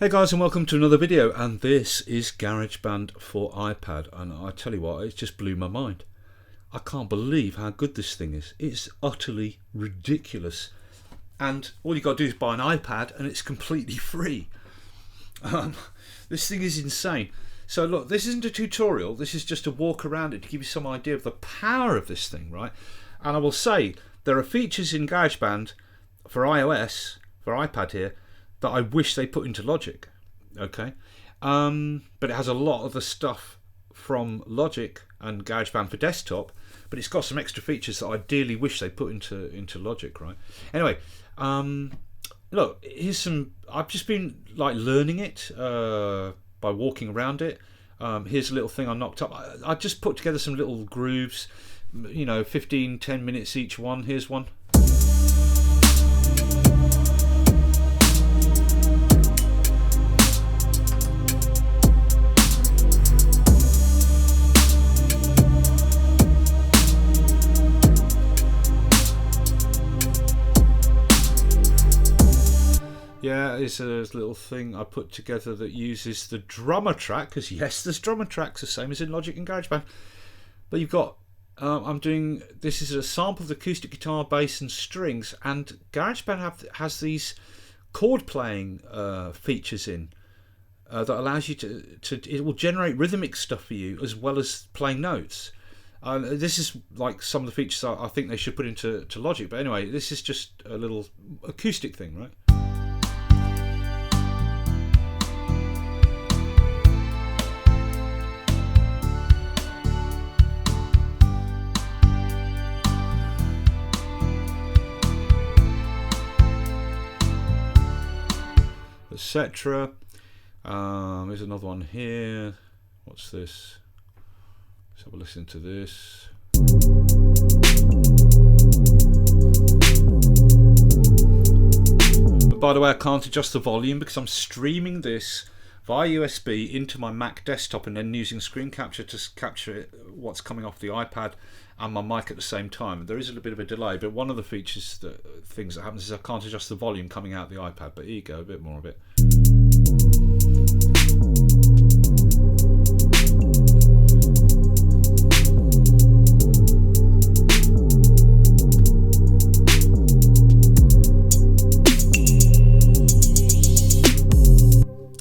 Hey guys, and welcome to another video, and this is GarageBand for iPad, and I tell you what, it just blew my mind. I can't believe how good this thing is. It's utterly ridiculous, and all you got to do is buy an iPad and it's completely free. This thing is insane. So look, this isn't a tutorial, this is just a walk around it to give you some idea of the power of this thing, right? And I will say, there are features in GarageBand for iOS, for iPad here, that I wish they put into Logic, okay? But it has a lot of the stuff from Logic and GarageBand for desktop, but it's got some extra features that I ideally wish they put into Logic, right? Anyway, look, here's some. I've just been like learning it by walking around it. Here's a little thing I knocked up. I just put together some little grooves, you know, 10 minutes each one. Here's one. Yeah, it's a little thing I put together that uses the drummer track, because yes, there's drummer tracks, the same as in Logic and GarageBand. But you've got, this is a sample of the acoustic guitar, bass and strings, and GarageBand has these chord playing features in that allows you it will generate rhythmic stuff for you as well as playing notes. This is like some of the features I think they should put into Logic, but anyway, this is just a little acoustic thing, right? Etc. There's another one here. What's this? Let's have a listen to this. But by the way, I can't adjust the volume because I'm streaming this via USB into my Mac desktop and then using screen capture to capture what's coming off the iPad and my mic at the same time. There is a little bit of a delay, but one of the things that happens is I can't adjust the volume coming out the iPad. But here you go, a bit more of it.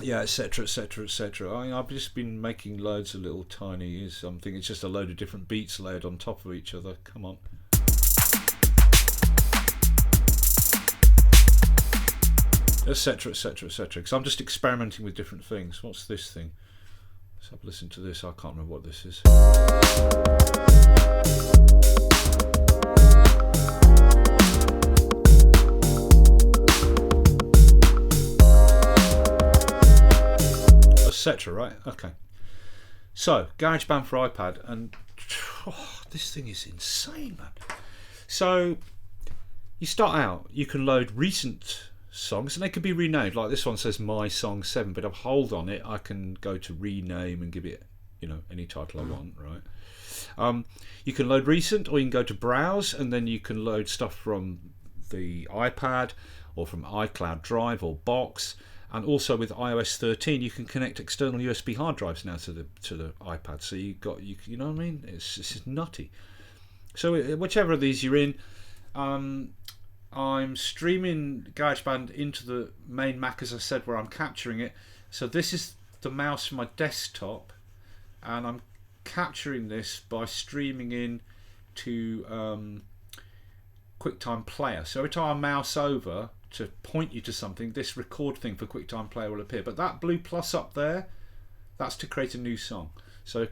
Yeah, etc, etc, etc. I've just been making loads of little tiny something. It's just a load of different beats layered on top of each other. Come on. Etc, etc, etc. Because I'm just experimenting with different things. What's this thing? Let's have a listen to this. I can't remember what this is. Etc. Right? Okay. So GarageBand for iPad, and this thing is insane, man. So you start out, you can load recent songs, and they can be renamed. Like this one says My Song 7, but if I hold on it, I can go to rename and give it, you know, any title I want, right? You can load recent, or you can go to browse, and then you can load stuff from the iPad or from iCloud Drive or Box. And also with iOS 13, you can connect external USB hard drives now to the iPad. So you know what I mean? It's nutty. So whichever of these you're in, I'm streaming GarageBand into the main Mac, as I said, where I'm capturing it. So this is the mouse for my desktop, and I'm capturing this by streaming in to QuickTime Player. So every time I mouse over to point you to something, this record thing for QuickTime Player will appear. But that blue plus up there, that's to create a new song. So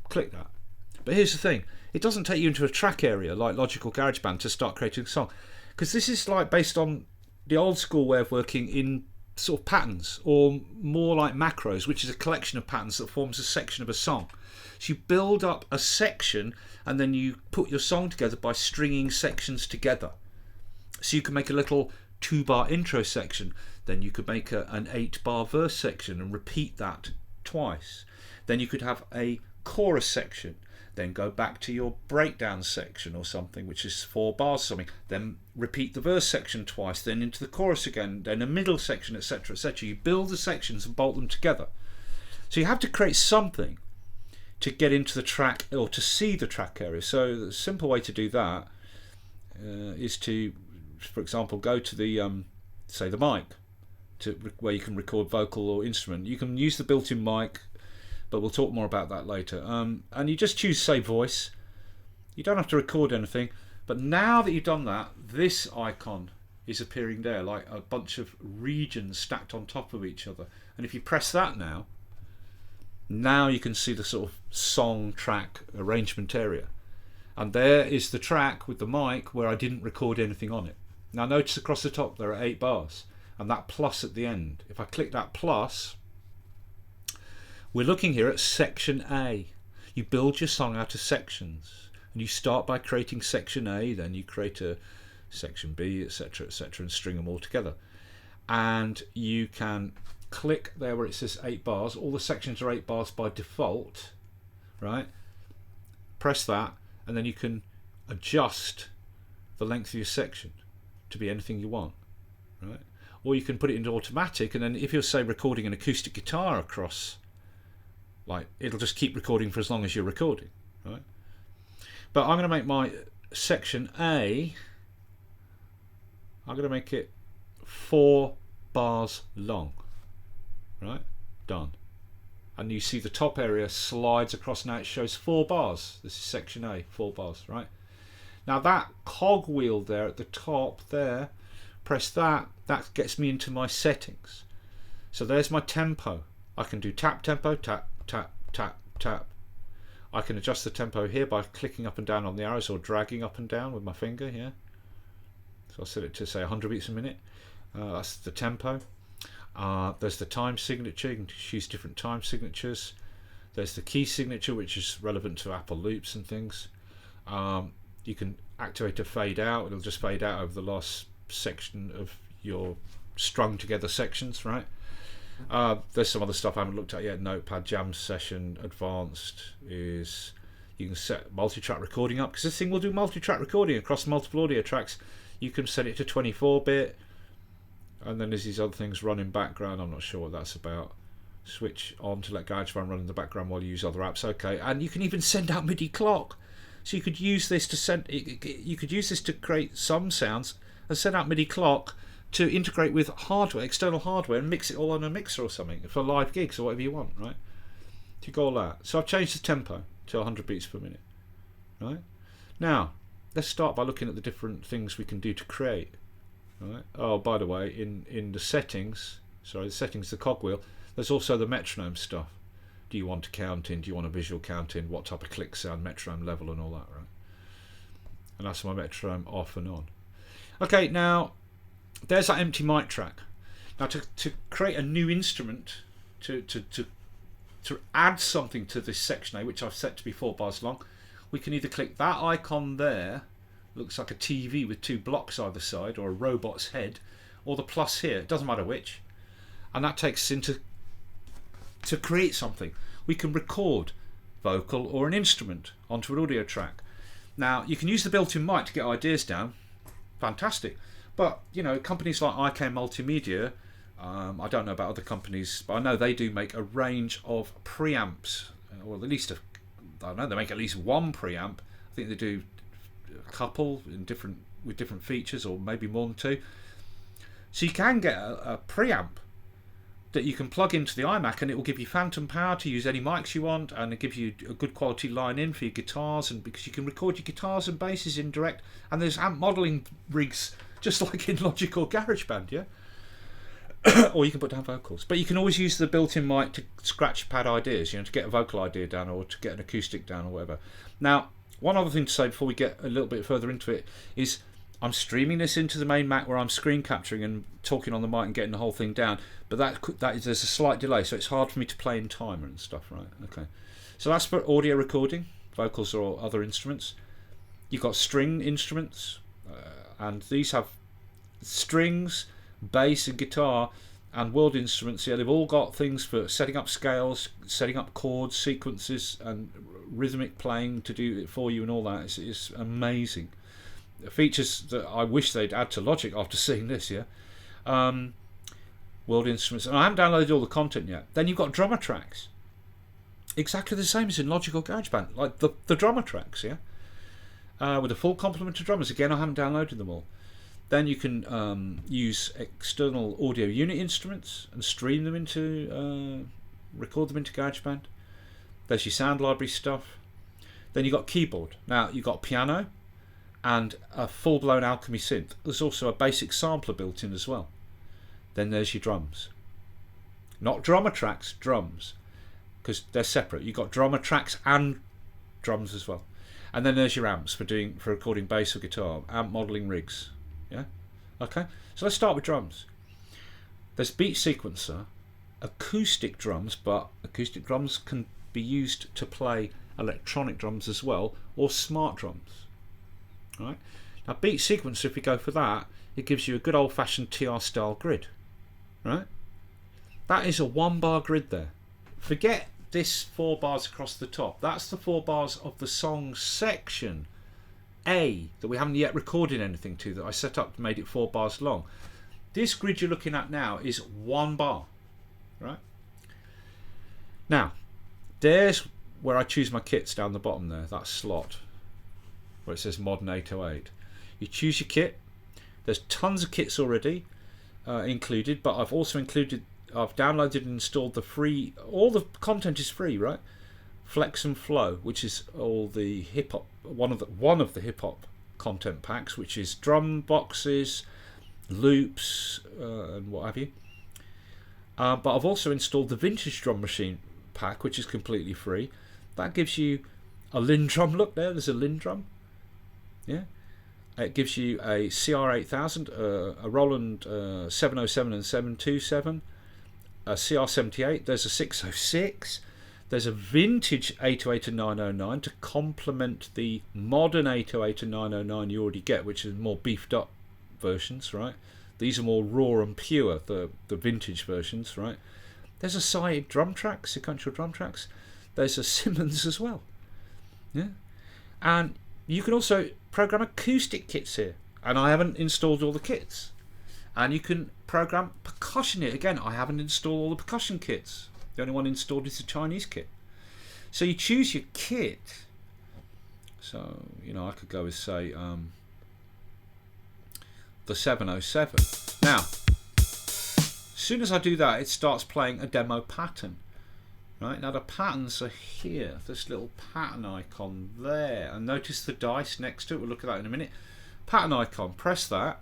click that. But here's the thing, it doesn't take you into a track area like Logic or GarageBand to start creating a song, because this is like based on the old school way of working in sort of patterns, or more like macros, which is a collection of patterns that forms a section of a song. So you build up a section and then you put your song together by stringing sections together. So you can make a little 2-bar intro section, then you could make an 8-bar verse section and repeat that twice. Then you could have a chorus section, then go back to your breakdown section or something, which is 4 bars or something, then repeat the verse section twice, then into the chorus again, then a middle section, etc., etc. You build the sections and bolt them together. So you have to create something to get into the track or to see the track area. So the simple way to do that is to, for example, go to the say the mic, where you can record vocal or instrument. You can use the built-in mic, but we'll talk more about that later. And you just choose say voice. You don't have to record anything, but now that you've done that, this icon is appearing there like a bunch of regions stacked on top of each other. And if you press that now you can see the sort of song track arrangement area. And there is the track with the mic where I didn't record anything on it. Now notice across the top there are 8 bars and that plus at the end. If I click that plus, we're looking here at section A. You build your song out of sections, and you start by creating section A, then you create a section B, etc., etc., and string them all together. And you can click there where it says 8 bars. All the sections are 8 bars by default, right? Press that, and then you can adjust the length of your section to be anything you want, right? Or you can put it into automatic, and then if you're, say, recording an acoustic guitar across, like, it'll just keep recording for as long as you're recording, right? But I'm going to make my section A, I'm going to make it 4 bars long, right? Done. And you see the top area slides across. Now it shows 4 bars. This is section A, 4 bars, right? Now that cogwheel there at the top there, press that gets me into my settings. So there's my tempo. I can do tap tempo, tap, tap, tap, tap. I can adjust the tempo here by clicking up and down on the arrows or dragging up and down with my finger here. So I'll set it to say 100 beats a minute. That's the tempo. There's the time signature. You can choose different time signatures. There's the key signature, which is relevant to Apple loops and things. You can activate a fade out. It'll just fade out over the last section of your strung together sections, right? There's some other stuff I haven't looked at yet. Notepad, Jam Session, Advanced is you can set multi-track recording up, because this thing will do multi-track recording across multiple audio tracks. You can set it to 24-bit, and then there's these other things run in background. I'm not sure what that's about. Switch on to let GarageBand run in the background while you use other apps. Okay, and you can even send out MIDI clock. So you could use this to send. You could use this to create some sounds and send out MIDI clock to integrate with hardware, external hardware, and mix it all on a mixer or something for live gigs or whatever you want, right? To go all that. So I've changed the tempo to 100 beats per minute, right? Now let's start by looking at the different things we can do to create. Right. Oh, by the way, in the settings, the cogwheel, there's also the metronome stuff. Do you want to count in? Do you want a visual count in? What type of click sound, metronome level, and all that, right? And that's my metronome off and on. Okay, now there's that empty mic track. Now to create a new instrument, to add something to this section A, which I've set to be 4 bars long, we can either click that icon there. Looks like a TV with 2 blocks either side, or a robot's head, or the plus here. It doesn't matter which, and that takes us into to create something. We can record vocal or an instrument onto an audio track. Now you can use the built-in mic to get ideas down. Fantastic. But you know, companies like IK Multimedia, I don't know about other companies, but I know they do make a range of preamps, or at least I don't know, they make at least 1 preamp. I think they do a couple with different features, or maybe more than 2. So you can get a preamp that you can plug into the iMac, and it will give you phantom power to use any mics you want, and it gives you a good quality line in for your guitars, and because you can record your guitars and basses in direct, and there's amp modeling rigs just like in Logic or GarageBand, yeah. Or you can put down vocals, but you can always use the built-in mic to scratch pad ideas, you know, to get a vocal idea down or to get an acoustic down or whatever. Now, one other thing to say before we get a little bit further into it is I'm streaming this into the main Mac where I'm screen capturing and talking on the mic and getting the whole thing down, but there's a slight delay, so it's hard for me to play in timer and stuff, right? Okay, so that's for audio recording, vocals or other instruments. You've got string instruments, and these have strings, bass and guitar, and World Instruments, yeah, they've all got things for setting up scales, setting up chords, sequences, and rhythmic playing to do it for you and all that. It's amazing. Features that I wish they'd add to Logic after seeing this, yeah. World Instruments, and I haven't downloaded all the content yet. Then you've got drummer tracks. Exactly the same as in Logic or GarageBand, like the drummer tracks, yeah. With a full complement of drummers. Again, I haven't downloaded them all. Then you can use external audio unit instruments and stream them into, record them into GarageBand. There's your sound library stuff. Then you've got keyboard. Now you've got piano and a full-blown Alchemy synth. There's also a basic sampler built in as well. Then there's your drums. Not drummer tracks, drums, because they're separate. You've got drummer tracks and drums as well. And then there's your amps for recording bass or guitar, amp modeling rigs. Yeah? Okay, so let's start with drums. There's beat sequencer, acoustic drums, but acoustic drums can be used to play electronic drums as well, or smart drums. Right? Now beat sequencer, if we go for that, it gives you a good old-fashioned TR style grid. Right? That is a 1-bar grid there. Forget this 4 bars across the top. That's the 4 bars of the song section A that we haven't yet recorded anything to, that I set up, made it 4 bars long. This grid you're looking at now is 1 bar. Right? Now, there's where I choose my kits down the bottom there, that slot where it says Modern 808. You choose your kit. There's tons of kits already included, but I've downloaded and installed the free, all the content is free, right? Flex and Flow, which is all the hip hop, one of the hip hop content packs, which is drum boxes, loops, and what have you. But I've also installed the Vintage Drum Machine pack, which is completely free. That gives you a Lindrum. Look there, there's a Lindrum. Yeah. It gives you a CR8000, a Roland 707 and 727, a CR78. There's a 606. There's a vintage 808 and 909 to complement the modern 808 and 909 you already get, which is more beefed up versions, right? These are more raw and pure, the vintage versions, right? There's a side drum track, sequential drum tracks. There's a Simmons as well. Yeah. And you can also program acoustic kits here. And I haven't installed all the kits. And you can program percussion here. Again, I haven't installed all the percussion kits. The only one installed is the Chinese kit. So you choose your kit. So, I could go with, say, the 707. Now, as soon as I do that, it starts playing a demo pattern. Right, now the patterns are here. This little pattern icon there. And notice the dice next to it. We'll look at that in a minute. Pattern icon, press that.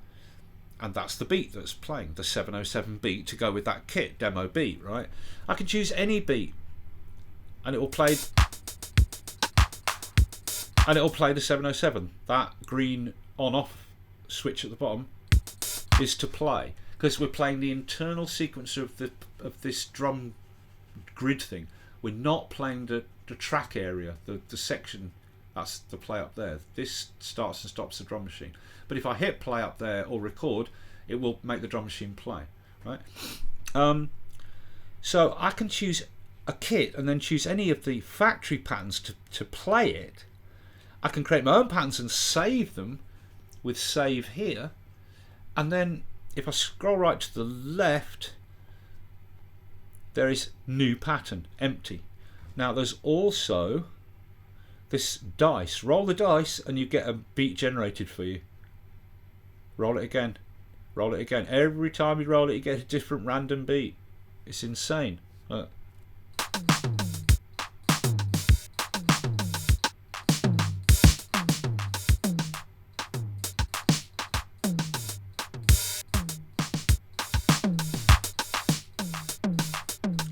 And that's the beat that's playing, the 707 beat to go with that kit, demo beat, right? I can choose any beat. And it will play... And it will play the 707. That green on-off switch at the bottom is to play. Because we're playing the internal sequencer of this drum grid thing. We're not playing the track area, the section. That's the play up there. This starts and stops the drum machine. But if I hit play up there or record, it will make the drum machine play, right? So I can choose a kit and then choose any of the factory patterns to play it. I can create my own patterns and save them with save here. And then if I scroll right to the left, there is new pattern, empty. Now there's also this dice. Roll the dice and you get a beat generated for you. Roll it again. Roll it again. Every time you roll it, you get a different random beat. It's insane. Look.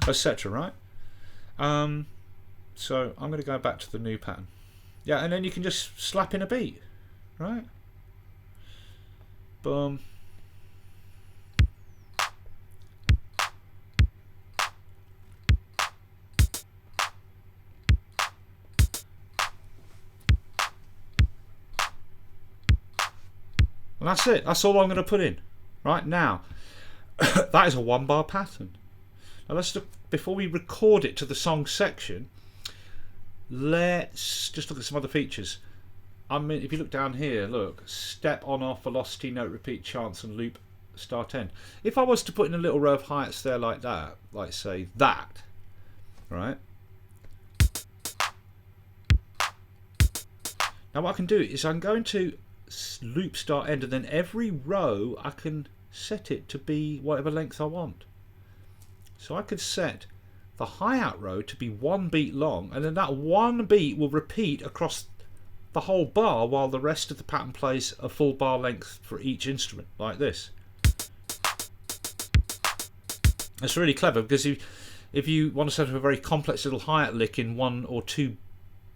Etc. Right? So I'm going to go back to the new pattern. Yeah, and then you can just slap in a beat, right? Boom. And that's it. That's all I'm going to put in right now. That is a 1-bar pattern. Now let's look, before we record it to the song section, let's just look at some other features. I mean, if you look down here, look, step on off, velocity, note repeat, chance and loop, start end. If I was to put in a little row of hi-hats there like that, like say that, right? Now what I can do is I can go into loop, start, end, and then every row I can set it to be whatever length I want. So I could set the hi-hat row to be 1 beat long, and then that 1 beat will repeat across the whole bar while the rest of the pattern plays a full bar length for each instrument, like this. It's really clever because if you want to set up a very complex little hi-hat lick in 1 or 2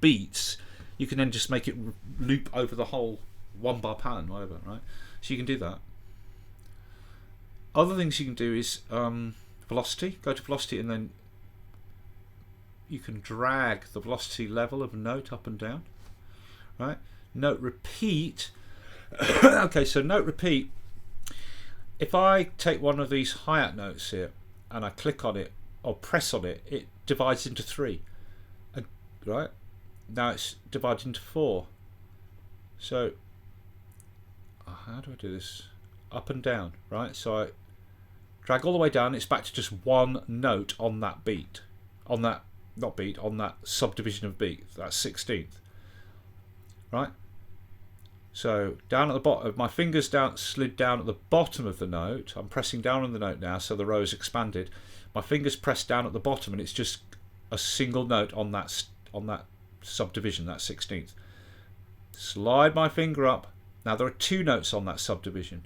beats, you can then just make it loop over the whole 1-bar pattern, whatever, right? So you can do that. Other things you can do is velocity. Go to velocity and then you can drag the velocity level of a note up and down, right? Note repeat. Okay, so note repeat. If I take one of these hi-hat notes here and I click on it or press on it, it divides into 3, right? Now it's divided into 4. So how do I do this? Up and down, right? So I drag all the way down, it's back to just 1 note on that beat, on that, not beat, on that subdivision of beat, that's 16th, right? So down at the bottom, my fingers down, slid down at the bottom of the note. I'm pressing down on the note now, so the row is expanded. My fingers pressed down at the bottom, and it's just a single note on that subdivision, that 16th. Slide my finger up. Now there are 2 notes on that subdivision.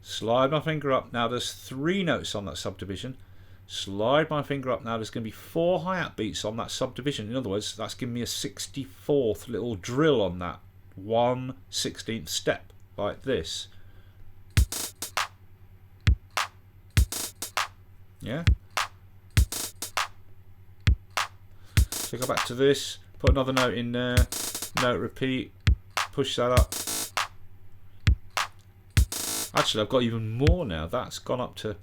Slide my finger up. Now there's 3 notes on that subdivision. Slide my finger up. Now there's going to be 4 hi-hat beats on that subdivision. In other words, that's giving me a 64th little drill on that 1/16th step, like this. Yeah. So go back to this. Put another note in there. Note repeat. Push that up. Actually, I've got even more now. That's gone up to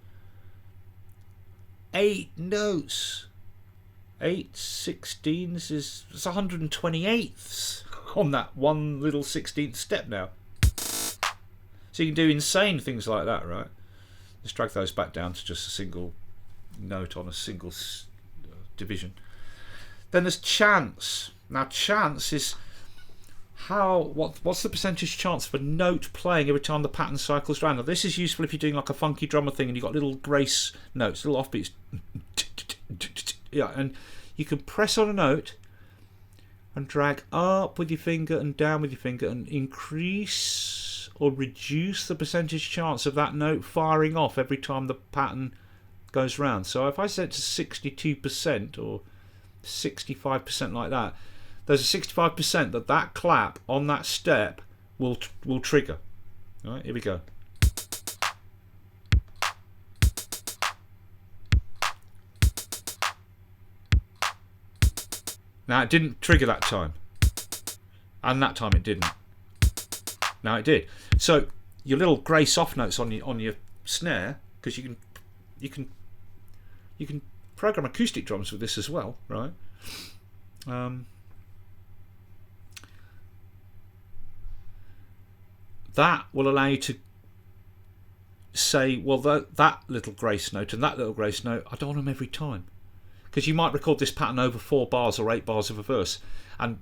8 notes. 8/16ths is 128ths on that 1 little 16th step now. So you can do insane things like that, right? Let's drag those back down to just a single note on a single division. Then there's chance. Now chance is what's the percentage chance for note playing every time the pattern cycles around. Now this is useful if you're doing like a funky drummer thing and you've got little grace notes, little offbeats. Yeah, and you can press on a note and drag up with your finger and down with your finger and increase or reduce the percentage chance of that note firing off every time the pattern goes round. So if I set it to 62% or 65% like that, there's a 65% that clap on that step will trigger. All right, here we go. Now it didn't trigger that time, and that time it didn't. Now it did. So your little grey soft notes on your snare, because you can program acoustic drums with this as well, right? That will allow you to say, well, that little grace note and that little grace note, I don't want them every time. Because you might record this pattern over 4 bars or 8 bars of a verse, and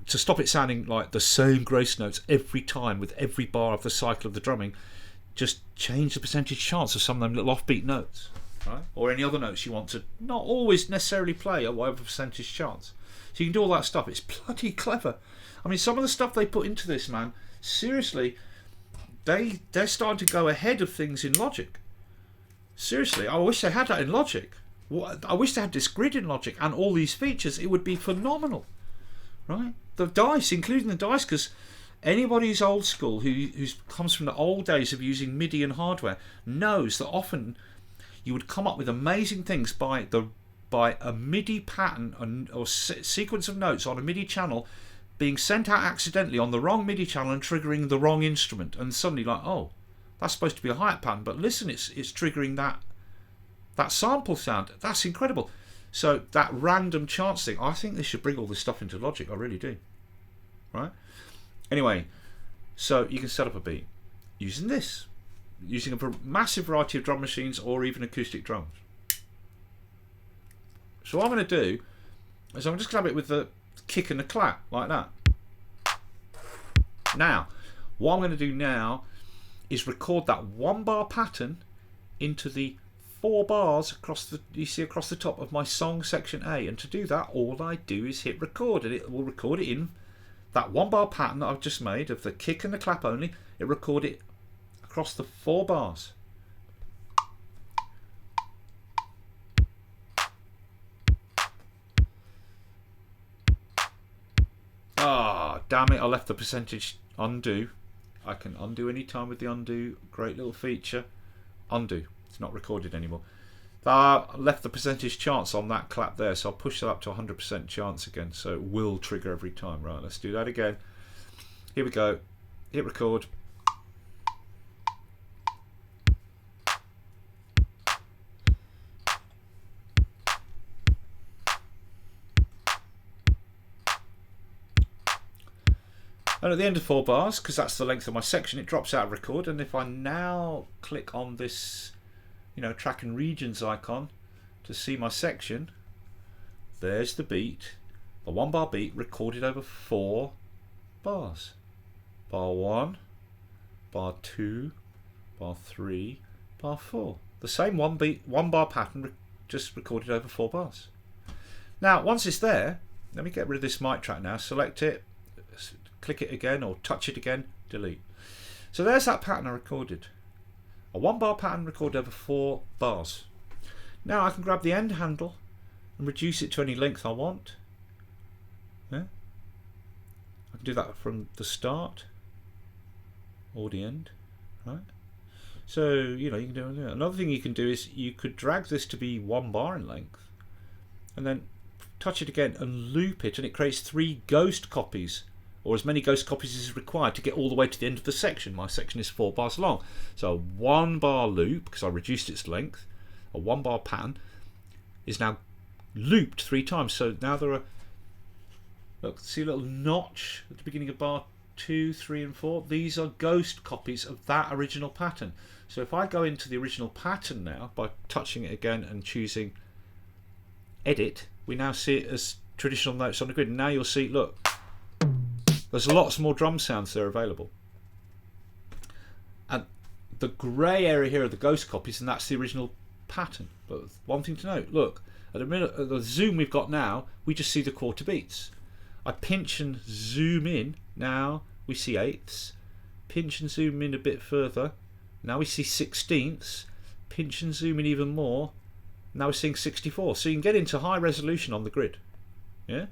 to stop it sounding like the same grace notes every time with every bar of the cycle of the drumming, just change the percentage chance of some of them little offbeat notes, right? Or any other notes you want to not always necessarily play at whatever percentage chance. So you can do all that stuff. It's bloody clever. I mean, some of the stuff they put into this, man, seriously, they're starting to go ahead of things in Logic. Seriously, I wish they had that in Logic. I wish they had this grid in Logic and all these features. It would be phenomenal, right? The dice, including the dice, because anybody who's old school, who comes from the old days of using MIDI and hardware, knows that often you would come up with amazing things by a MIDI pattern or sequence of notes on a MIDI channel being sent out accidentally on the wrong MIDI channel and triggering the wrong instrument, and suddenly like, oh, That's supposed to be a hi-hat pattern, but listen, it's triggering that sample sound. That's incredible. So that random chance thing, I think they should bring all this stuff into Logic. I really do. Right? Anyway, so you can set up a beat using this, using a massive variety of drum machines or even acoustic drums. So what I'm going to do is I'm just going to have it with the kick and the clap like that. Now, what I'm going to do now is record that 1 bar pattern into the 4 bars across the top of my song section A. And to do that, all I do is hit record, and it will record it in that 1 bar pattern that I've just made of the kick and the clap only. It record it across the 4 bars. Ah, damn it, I left the percentage undo. I can undo any time with the undo. Great little feature. Undo. It's not recorded anymore. I left the percentage chance on that clap there, so I'll push that up to 100% chance again, so it will trigger every time. Right, let's do that again. Here we go. Hit record. And at the end of 4 bars, because that's the length of my section, it drops out of record. And if I now click on this, track and regions icon to see my section, there's the beat, the 1 bar beat recorded over 4 bars. Bar 1, bar 2, bar 3, bar 4. The same 1 bar pattern just recorded over 4 bars. Now, once it's there, let me get rid of this mic track now. Select it, click it again or touch it again, delete. So there's that pattern I recorded. A 1 bar pattern recorded over 4 bars. Now I can grab the end handle and reduce it to any length I want. Yeah? I can do that from the start or the end. Right? So, you can do it. Another thing you can do is you could drag this to be 1 bar in length and then touch it again and loop it, and it creates 3 ghost copies, or as many ghost copies as is required to get all the way to the end of the section. My section is 4 bars long. So a 1 bar loop, because I reduced its length, a 1 bar pattern is now looped 3 times. So now there are, look, see a little notch at the beginning of bar 2, 3 and 4. These are ghost copies of that original pattern. So if I go into the original pattern now by touching it again and choosing edit, we now see it as traditional notes on the grid. And now you'll see, look, there's lots more drum sounds there available. And the grey area here are the ghost copies, and that's the original pattern. But one thing to note, look, at the zoom we've got now, we just see the quarter beats. I pinch and zoom in, now we see eighths. Pinch and zoom in a bit further, now we see 16ths. Pinch and zoom in even more, now we're seeing 64. So you can get into high resolution on the grid. Yeah.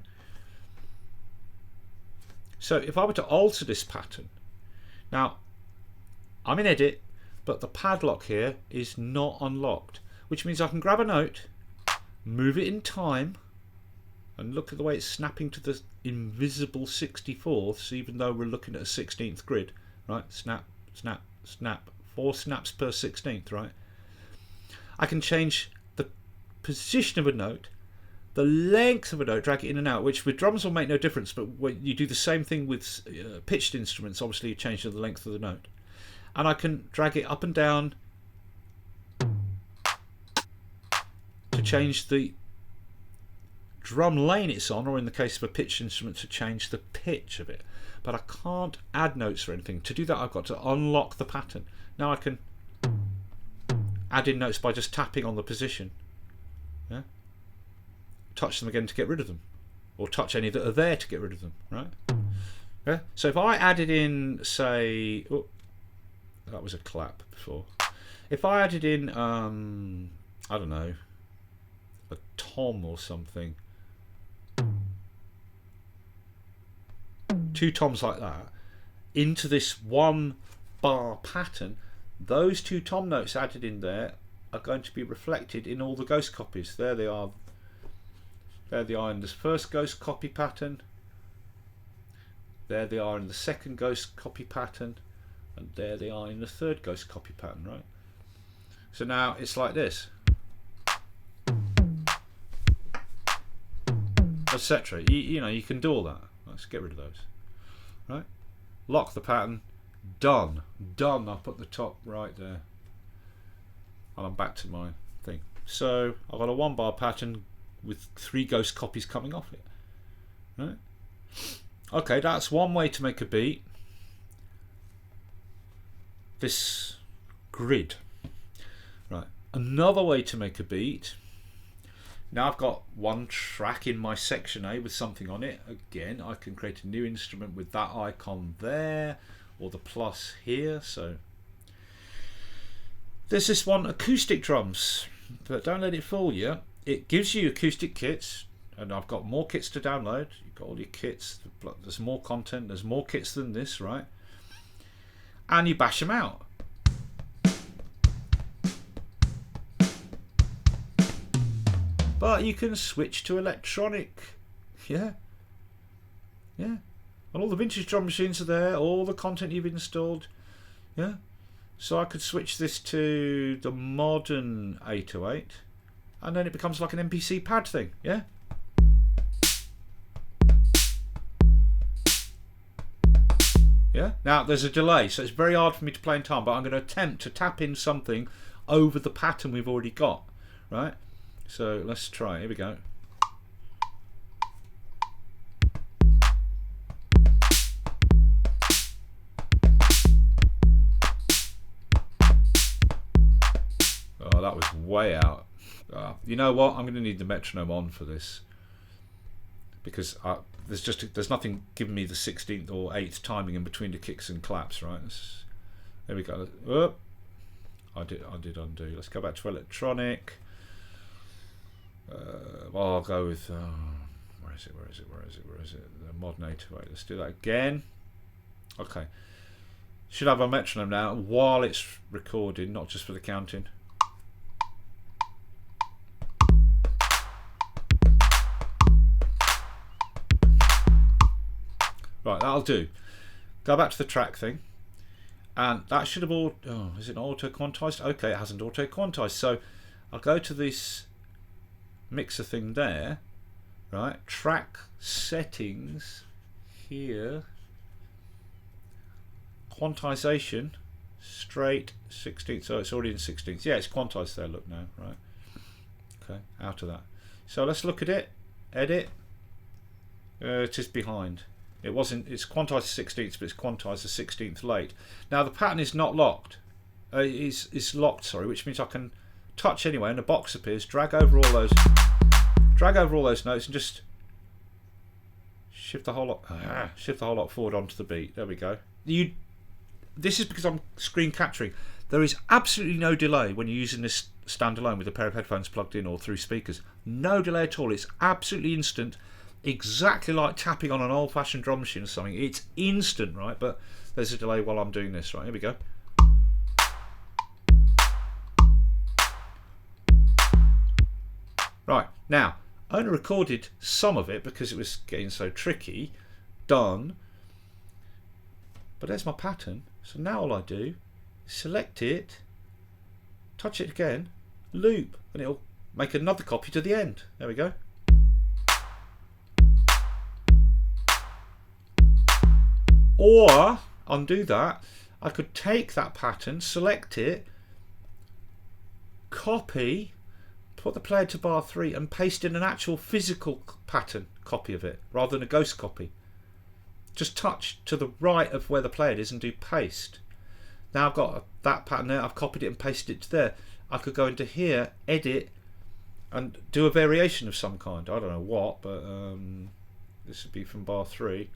So if I were to alter this pattern, now I'm in edit, but the padlock here is not unlocked, which means I can grab a note, move it in time, and look at the way it's snapping to the invisible 64ths, even though we're looking at a 16th grid, right? Snap, snap, snap, 4 snaps per 16th, right? I can change the position of a note, the length of a note, drag it in and out, which with drums will make no difference, but when you do the same thing with pitched instruments, obviously you change the length of the note. And I can drag it up and down to change the drum lane it's on, or in the case of a pitched instrument, to change the pitch of it. But I can't add notes or anything. To do that, I've got to unlock the pattern. Now I can add in notes by just tapping on the position. Yeah? Touch them again to get rid of them, or touch any that are there to get rid of them, right? Yeah. So if I added in, say, oh, that was a clap before. If I added in, I don't know, a tom or something, 2 toms like that, into this 1 bar pattern, those 2 tom notes added in there are going to be reflected in all the ghost copies. There they are. There they are in this first ghost copy pattern. There they are in the second ghost copy pattern. And there they are in the third ghost copy pattern, right? So now it's like this, etc. You know, you can do all that. Let's get rid of those, right? Lock the pattern. Done. Done. I'll put the top right there. And I'm back to my thing. So I've got a 1-bar pattern with 3 ghost copies coming off it. Right? Okay, that's one way to make a beat. This grid. Right. Another way to make a beat. Now I've got one track in my section A with something on it. Again, I can create a new instrument with that icon there, or the plus here. So there's this one, acoustic drums, but don't let it fool you. It gives you acoustic kits, and I've got more kits to download. You've got all your kits. There's more content. There's more kits than this, right? And you bash them out. But you can switch to electronic. Yeah. And all the vintage drum machines are there, all the content you've installed. Yeah. So I could switch this to the modern 808, and then it becomes like an MPC pad thing. Yeah. Yeah. Now there's a delay, so it's very hard for me to play in time, but I'm going to attempt to tap in something over the pattern we've already got. Right. So let's try. Here we go. Oh, that was way out. You know what? I'm going to need the metronome on for this, because there's nothing giving me the 16th or 8th timing in between the kicks and claps. Right. There we go. Oh, I did undo. Let's go back to electronic. Well, I'll go with where is it? The modern 808. Let's do that again. Okay. Should have a metronome now while it's recording, not just for the counting. Right, that'll do. Go back to the track thing, and that should have all. Oh, is it auto quantized? Okay, it hasn't auto quantized. So I'll go to this mixer thing there, right? Track settings here, quantization, straight 16th. So it's already in 16th. Yeah, it's quantized there. Look now, right? Okay, out of that. So let's look at it. Edit. It is behind. It wasn't. It's quantized 16th, but it's quantized the 16th late. Now the pattern is not locked. It's locked. Sorry, which means I can touch anyway, and a box appears. Drag over all those notes, and just shift the whole lot forward onto the beat. There we go. This is because I'm screen capturing. There is absolutely no delay when you're using this standalone with a pair of headphones plugged in or through speakers. No delay at all. It's absolutely instant. Exactly like tapping on an old-fashioned drum machine or something. It's instant, right? But there's a delay while I'm doing this. Right, here we go. Right, now I only recorded some of it because it was getting so tricky. Done. But there's my pattern. So now all I do is select it, touch it again, loop, and it'll make another copy to the end. There we go. Or undo that. I could take that pattern, select it, copy, put the player to bar 3 and paste in an actual physical pattern copy of it rather than a ghost copy. Just touch to the right of where the player is and do paste. Now I've got that pattern there. I've copied it and pasted it to there. I could go into here, edit, and do a variation of some kind. I don't know what, but this would be from bar 3.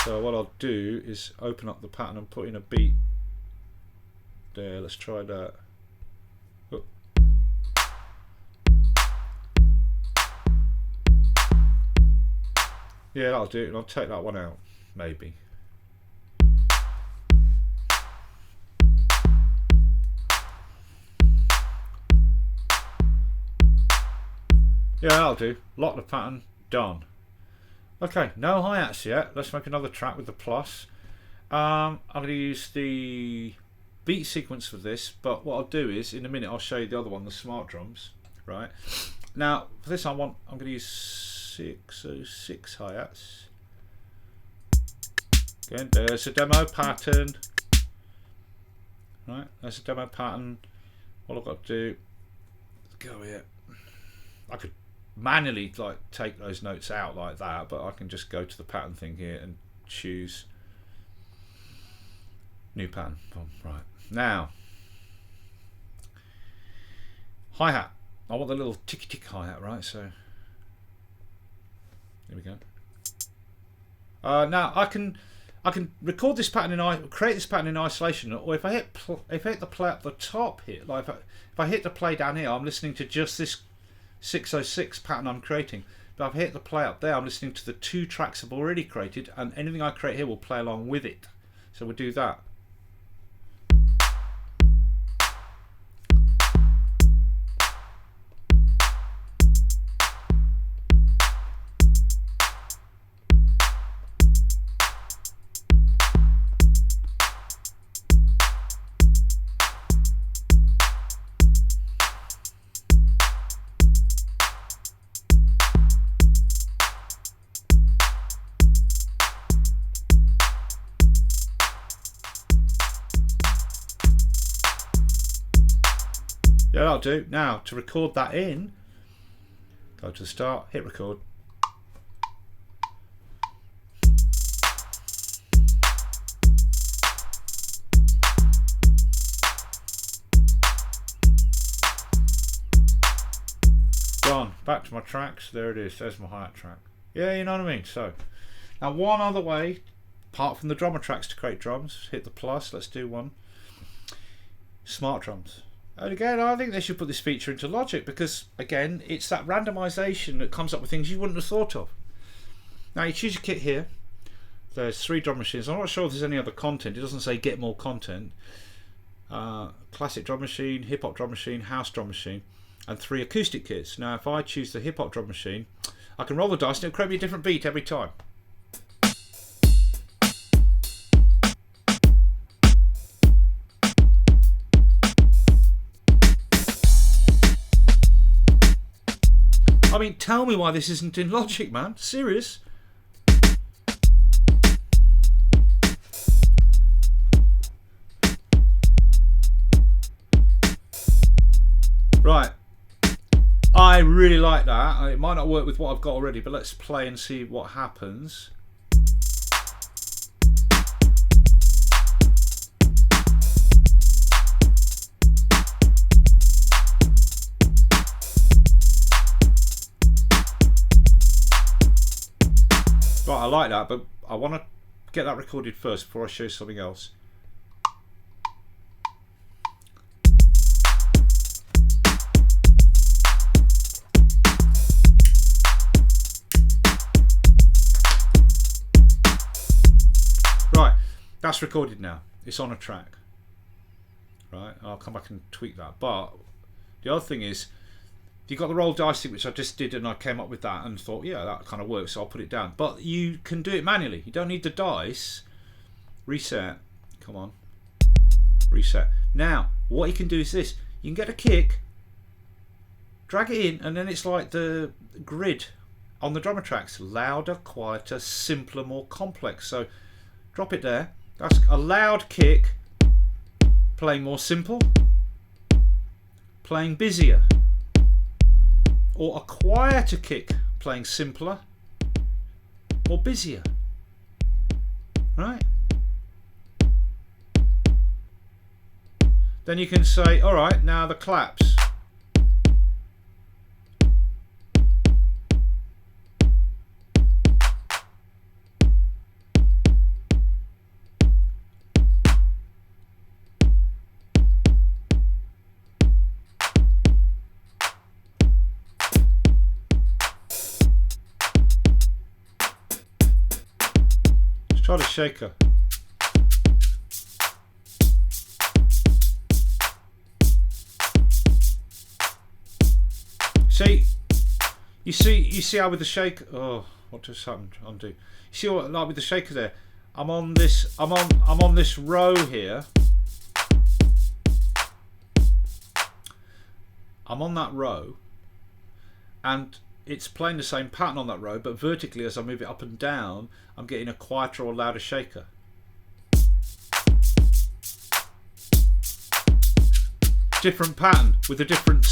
So what I'll do is open up the pattern and put in a beat there. Let's try that. Oh. Yeah, that'll do it, and I'll take that one out, maybe. Yeah, that'll do. Lock the pattern, done. Okay, no hi-hats yet. Let's make another track with the plus. I'm going to use the beat sequence for this, but what I'll do is in a minute I'll show you the other one, the smart drums. Right now for this I'm going to use 606 hi-hats. Again, there's a demo pattern. Right, there's a demo pattern. All I've got to do is go here. I could manually like take those notes out like that, but I can just go to the pattern thing here and choose new pattern. Right, now hi-hat. I want the little ticky tick hi-hat, right? So here we go. Now I can record this pattern create this pattern in isolation, or if I hit the play at the top here, like if I hit the play down here, I'm listening to just this 606 pattern I'm creating. But if I hit the play up there, I'm listening to the 2 tracks I've already created, and anything I create here will play along with it. So we'll do that. Yeah, that'll do. Now, to record that in, go to the start, hit record. Gone. Back to my tracks. There it is. There's my hi-hat track. Yeah, you know what I mean? So, now one other way, apart from the drummer tracks to create drums, hit the plus. Let's do one. Smart drums. And again, I think they should put this feature into Logic because, again, it's that randomization that comes up with things you wouldn't have thought of. Now, you choose your kit here. There's 3 drum machines. I'm not sure if there's any other content. It doesn't say get more content. Classic drum machine, hip-hop drum machine, house drum machine, and 3 acoustic kits. Now, if I choose the hip-hop drum machine, I can roll the dice and it'll create me a different beat every time. I mean, tell me why this isn't in Logic, man. Serious? Right. I really like that. It might not work with what I've got already, but let's play and see what happens. Right, I like that, but I want to get that recorded first before I show you something else. Right, that's recorded now. It's on a track. Right, I'll come back and tweak that. But the other thing is, you got the roll dice thing, which I just did, and I came up with that and thought, yeah, that kind of works, so I'll put it down. But you can do it manually. You don't need the dice. Reset. Come on. Reset. Now, what you can do is this. You can get a kick, drag it in, and then it's like the grid on the drummer tracks. Louder, quieter, simpler, more complex. So drop it there. That's a loud kick, playing more simple, playing busier. Or a quieter kick, playing simpler or busier. Right? Then you can say, alright, now the claps. Try the shaker. See, you see how with the shake. Oh, what does something undo? You see what, like with the shaker there, I'm on this row here. I'm on that row, and it's playing the same pattern on that row, but vertically as I move it up and down, I'm getting a quieter or louder shaker. Different pattern with a different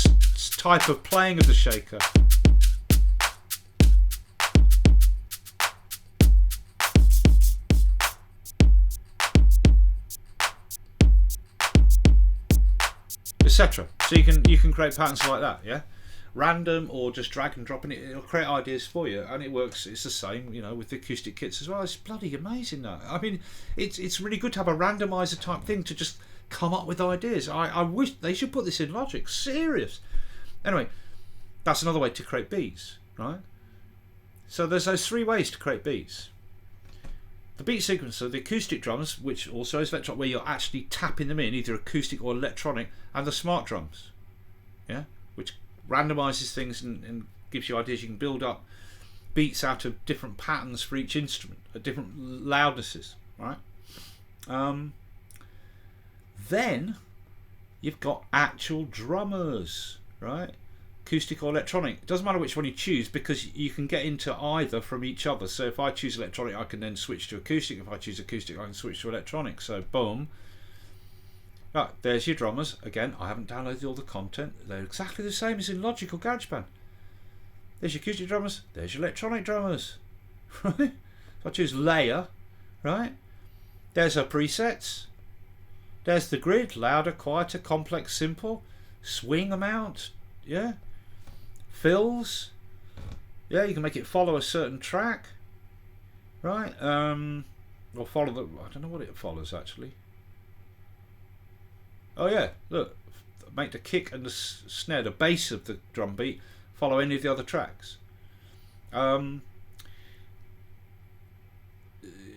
type of playing of the shaker. Etc. So you can create patterns like that, yeah, random or just drag and drop, and it'll create ideas for you, and it works. It's the same, you know, with the acoustic kits as well. It's bloody amazing, that. I mean, it's really good to have a randomizer type thing to just come up with ideas. I wish they should put this in Logic. Serious. Anyway, that's another way to create beats, right? So there's those three ways to create beats. The beat sequencer, the acoustic drums, which also is electronic, where you're actually tapping them in, either acoustic or electronic, and the smart drums, yeah, which randomizes things and gives you ideas. You can build up beats out of different patterns for each instrument at different loudnesses, right? Then you've got actual drummers, right? Acoustic or electronic. It doesn't matter which one you choose, because you can get into either from each other. So if I choose electronic, I can then switch to acoustic. If I choose acoustic, I can switch to electronic. So boom. Right, there's your drummers. Again, I haven't downloaded all the content. They're exactly the same as in Logic or GarageBand. There's your acoustic drummers. There's your electronic drummers. Right? If I choose layer, right? There's our presets. There's the grid. Louder, quieter, complex, simple. Swing amount. Yeah. Fills. Yeah, you can make it follow a certain track. Right? Or follow the... I don't know what it follows, actually. Oh yeah, look, make the kick and the snare, the bass of the drum beat, follow any of the other tracks.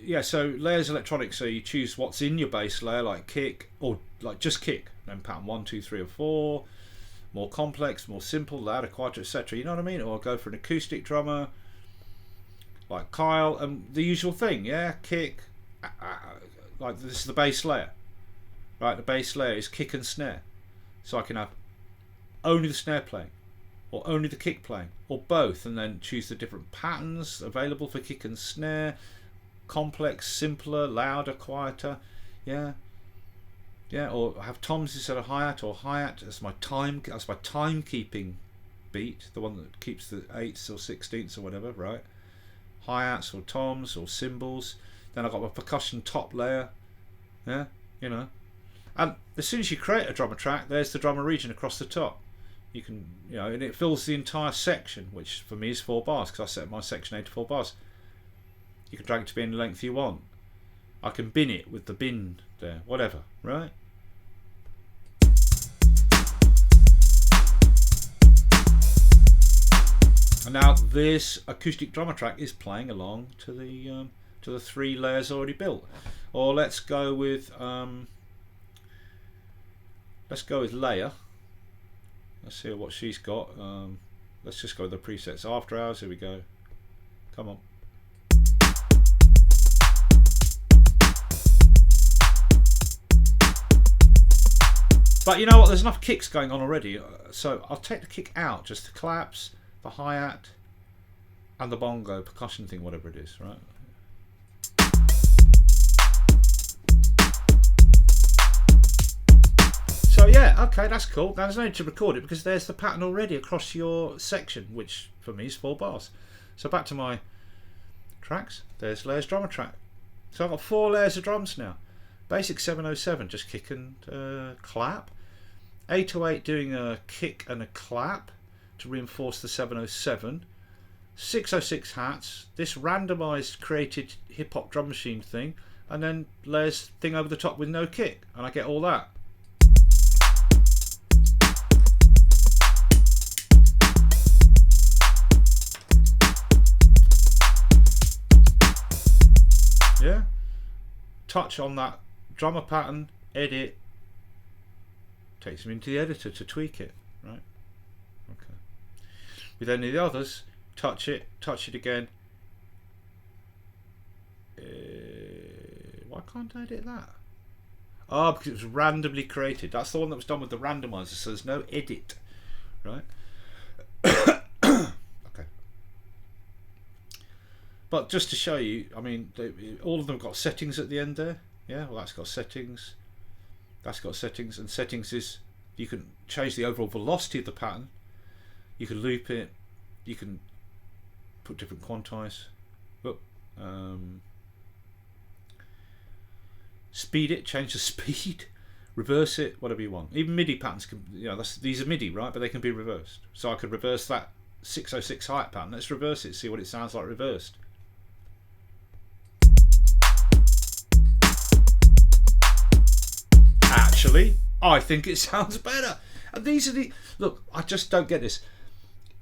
Yeah, so layers electronic, so you choose what's in your bass layer, like kick, or like just kick, then pattern 1, 2, 3 or 4, more complex, more simple, louder, quieter, etc. You know what I mean? Or go for an acoustic drummer, like Kyle, and the usual thing, yeah, kick, like this is the bass layer. Right, the bass layer is kick and snare. So I can have only the snare playing, or only the kick playing, or both, and then choose the different patterns available for kick and snare. Complex, simpler, louder, quieter. Yeah. Yeah, or have toms instead of hi-hat, or hi-hat as my timekeeping beat, the one that keeps the 8ths or 16ths or whatever, right? Hi-hats or toms or cymbals. Then I've got my percussion top layer. Yeah, you know. And as soon as you create a drummer track, there's the drummer region across the top. You can, you know, and it fills the entire section, which for me is 4 bars, because I set my section 8 to 4 bars. You can drag it to be any length you want. I can bin it with the bin there, whatever, right? And now this acoustic drummer track is playing along to the 3 layers already built. Or let's go with layer. Let's see what she's got. Let's just go with the presets. After hours, here we go. Come on. But you know what, there's enough kicks going on already, so I'll take the kick out, just the claps, the hi-hat, and the bongo, percussion thing, whatever it is, right? So yeah, okay, that's cool. Now there's no need to record it, because there's the pattern already across your section, which for me is 4 bars. So back to my tracks, there's layers drummer track. So I've got 4 layers of drums now. Basic 707, just kick and clap. 808 doing a kick and a clap to reinforce the 707. 606 hats, this randomized created hip hop drum machine thing, and then layers thing over the top with no kick, and I get all that. Yeah, touch on that drummer pattern, edit, takes them into the editor to tweak it, right? Okay. With any of the others, touch it again, Why can't I edit that? Ah, because it was randomly created. That's the one that was done with the randomizer, so there's no edit, right? Okay. But just to show you, I mean, all of them got settings at the end there. Yeah, well, that's got settings. That's got settings, and settings is you can change the overall velocity of the pattern. You can loop it. You can put different quantize. Speed it, change the speed, reverse it, whatever you want. Even MIDI patterns can, these are MIDI, right? But they can be reversed. So I could reverse that 606 hi-hat pattern. Let's reverse it, see what it sounds like reversed. Actually, I think it sounds better. And these are the look. I just don't get this.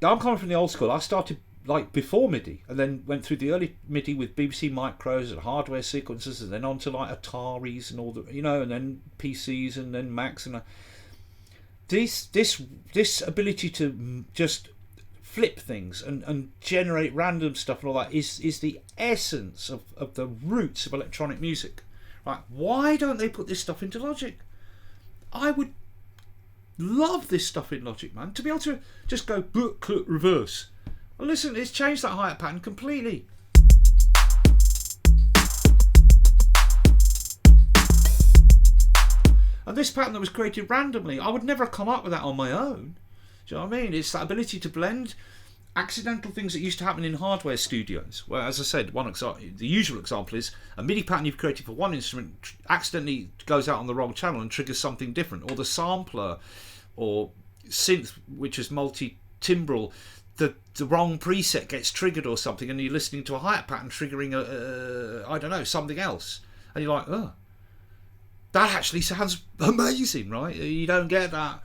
I'm coming from the old school. I started like before MIDI, and then went through the early MIDI with BBC Micros and hardware sequencers, and then on to like Ataris and all the, and then PCs and then Macs, and this ability to just flip things and generate random stuff and all that is the essence of the roots of electronic music, right? Why don't they put this stuff into Logic? I would love this stuff in Logic, man, to be able to just go reverse. Well, listen, it's changed that hi-hat pattern completely. And this pattern that was created randomly, I would never have come up with that on my own. Do you know what I mean? It's that ability to blend accidental things that used to happen in hardware studios. Well, as I said, the usual example is a MIDI pattern you've created for one instrument accidentally goes out on the wrong channel and triggers something different. Or the sampler or synth, which is multi-timbral, the wrong preset gets triggered or something, and you're listening to a hi-hat pattern triggering I don't know, something else, and you're like, oh, that actually sounds amazing, right? You don't get that.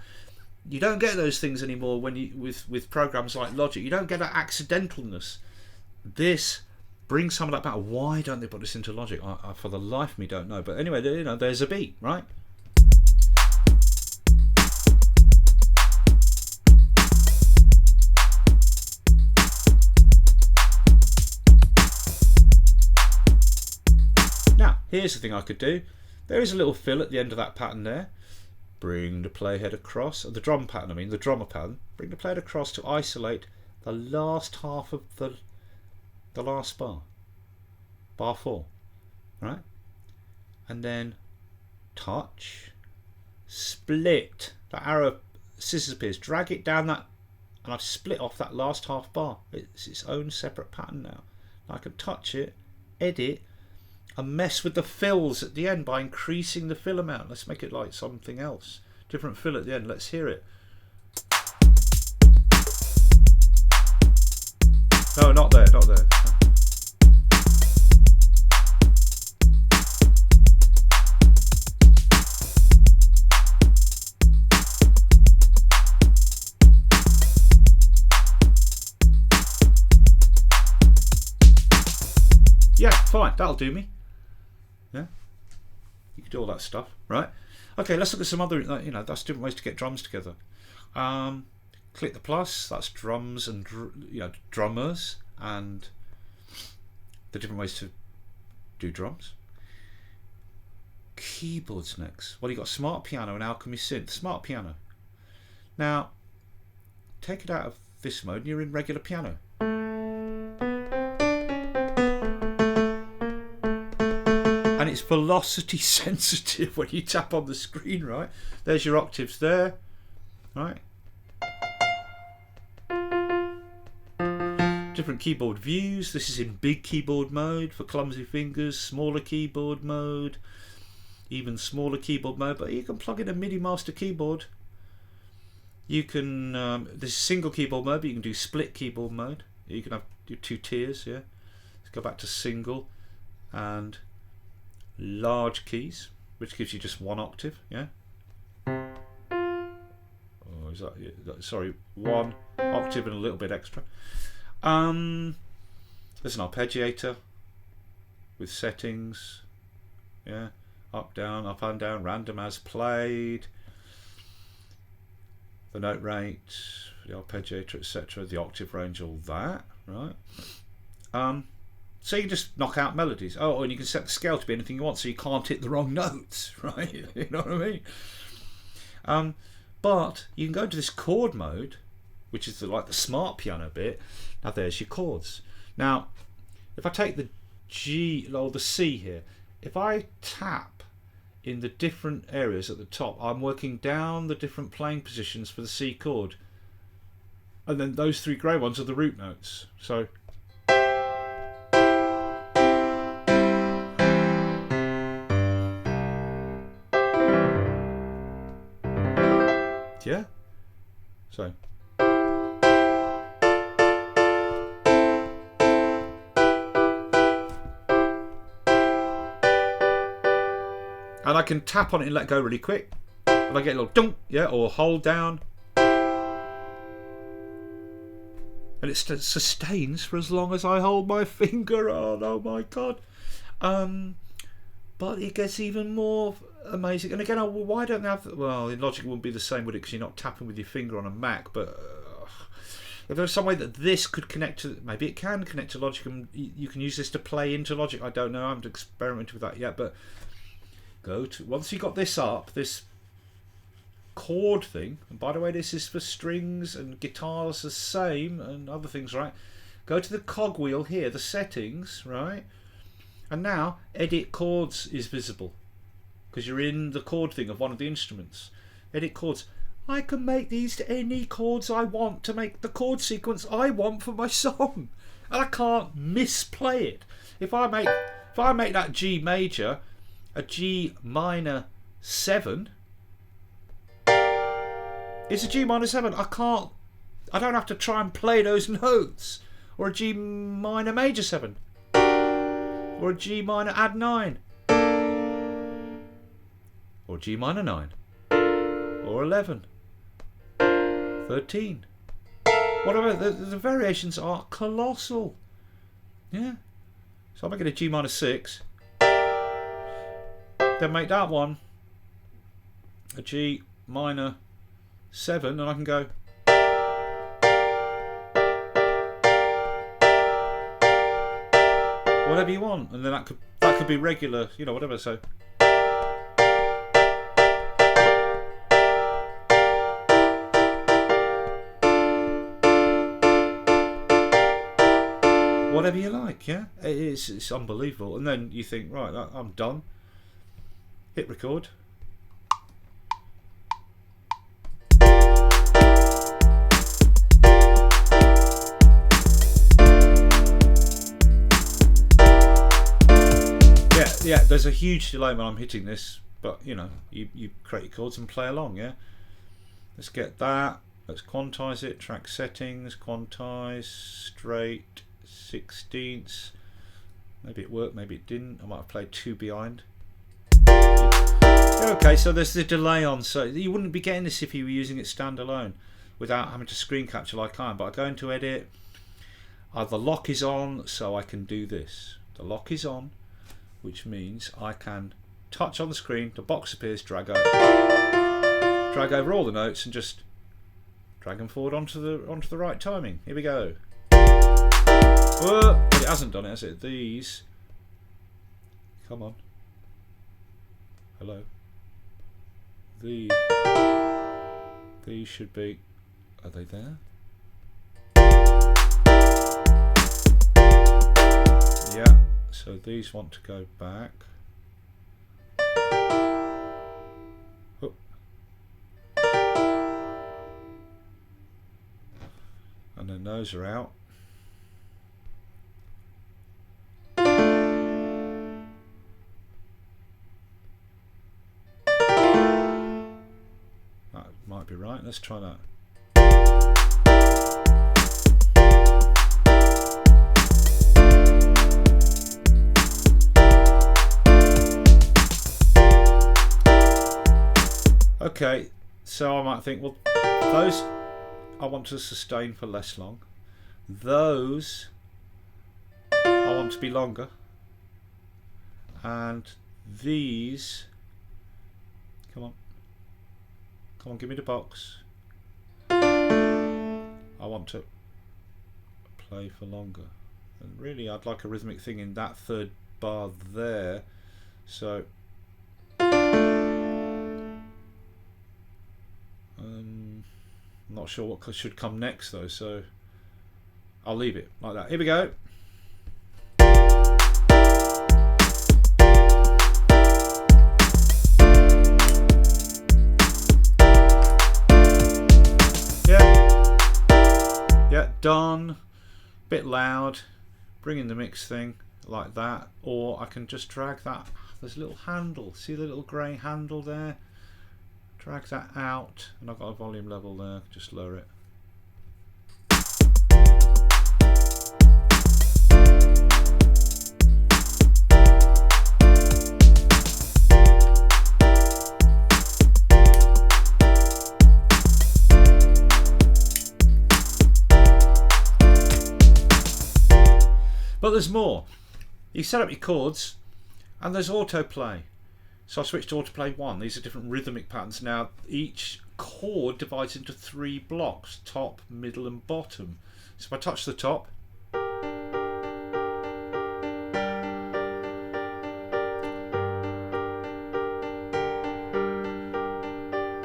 You don't get those things anymore when you with programs like Logic. You don't get that accidentalness. This brings some of that back. Why don't they put this into Logic? I for the life of me don't know. But anyway, there's a beat, right? Now, here's the thing I could do. There is a little fill at the end of that pattern there. Bring the playhead across, the drum pattern, the drummer pattern. Bring the playhead across to isolate the last half of the last bar. Bar 4. Right? And then touch, split. That arrow, scissors appears. Drag it down that, and I've split off that last half bar. It's its own separate pattern now. I can touch it, edit, and mess with the fills at the end by increasing the fill amount. Let's make it like something else. Different fill at the end. Let's hear it. No, not there, not there. Yeah, fine, that'll do me. Yeah, you can do all that stuff, right? Okay, let's look at some other, that's different ways to get drums together. Click the plus, that's drums and drummers, and the different ways to do drums. Keyboards next. Well, you've got Smart Piano and Alchemy Synth. Smart Piano. Now, take it out of this mode and you're in regular piano. And it's velocity sensitive when you tap on the screen, right? There's your octaves there, right? Different keyboard views. This is in big keyboard mode for clumsy fingers, smaller keyboard mode, even smaller keyboard mode, but you can plug in a MIDI master keyboard. You can, this is single keyboard mode, but you can do split keyboard mode. You can do 2 tiers, yeah? Let's go back to single and large keys, which gives you just 1 octave, yeah? Oh, is that, sorry, 1 octave and a little bit extra. There's an arpeggiator with settings, yeah? Up, down, up and down, random as played, the note rate, the arpeggiator, etc., the octave range, all that, right? So you can just knock out melodies. Oh, and you can set the scale to be anything you want, so you can't hit the wrong notes, right? You know what I mean? But you can go to this chord mode, which is like the smart piano bit. Now there's your chords. Now, if I take the G or the C here, if I tap in the different areas at the top, I'm working down the different playing positions for the C chord. And then those three grey ones are the root notes. So yeah. So and I can tap on it and let go really quick. And I get a little dunk, yeah, or hold down. And it sustains for as long as I hold my finger on. Oh my god. But it gets even more amazing. And again, why don't they have... Well, in Logic it wouldn't be the same, would it? Because you're not tapping with your finger on a Mac. But if there's some way that this could connect to... Maybe it can connect to Logic and you can use this to play into Logic. I don't know. I haven't experimented with that yet. But once you got this up, this chord thing, and by the way, this is for strings and guitars the same and other things, right? Go to the cogwheel here, the settings, right? And now edit chords is visible because you're in the chord thing of one of the instruments. Edit chords. I can make these to any chords I want to make the chord sequence I want for my song, and I can't misplay it. If I make that G major a G minor 7, it's a G minor 7. I don't have to try and play those notes. Or a G minor major 7. Or a G minor add 9. Or G minor 9. Or 11. 13. Whatever. The variations are colossal. Yeah. So I'm making a G minor 6. Then make that one a G minor 7, and I can go whatever you want, and then that could be regular, you know, whatever. So whatever you like, yeah. It's unbelievable. And then you think, right, I'm done. Hit record. Yeah, there's a huge delay when I'm hitting this, but you know, you create your chords and play along, yeah. Let's get that. Let's quantize it. Track settings, quantize, straight, 16ths. Maybe it worked, maybe it didn't. I might have played 2 behind. Okay, so there's the delay on, so you wouldn't be getting this if you were using it standalone without having to screen capture like I am. But I go into edit. The lock is on, so I can do this. The lock is on, which means I can touch on the screen, the box appears, drag over all the notes and just drag them forward onto the right timing. Here we go. But it hasn't done it, has it? These, come on, hello. These should be, are they there? Yeah. So these want to go back. Oh. And then those are out. That might be right. Let's try that. Okay, so I might think, well, those I want to sustain for less long. Those I want to be longer. And these, come on, give me the box. I want to play for longer. And really, I'd like a rhythmic thing in that third bar there. So I'm not sure what should come next though, so I'll leave it like that. Here we go. Yeah, done. Bit loud. Bring in the mix thing like that, or I can just drag that. There's a little handle. See the little grey handle there? Drag that out, and I've got a volume level there. Just lower it. But there's more. You set up your chords and there's autoplay. So I switched to autoplay 1. These are different rhythmic patterns. Now each chord divides into 3 blocks, top, middle and bottom. So if I touch the top,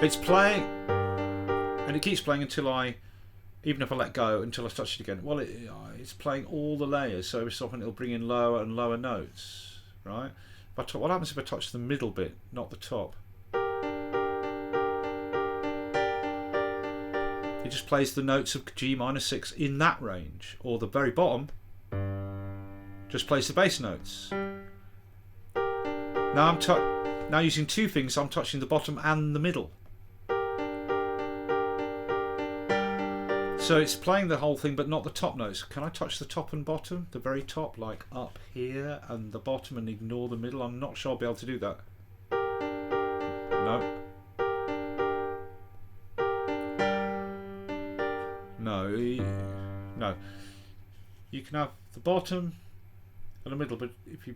it's playing and it keeps playing until even if I let go, until I touch it again. Well, it's playing all the layers, so often it'll bring in lower and lower notes, right? But what happens if I touch the middle bit, not the top? It just plays the notes of G minor 6 in that range, or the very bottom just plays the bass notes. Now now using 2 fingers, I'm touching the bottom and the middle. So it's playing the whole thing but not the top notes. Can I touch the top and bottom? The very top, like up here, and the bottom, and ignore the middle? I'm not sure I'll be able to do that. No. No. You can have the bottom and the middle, but if you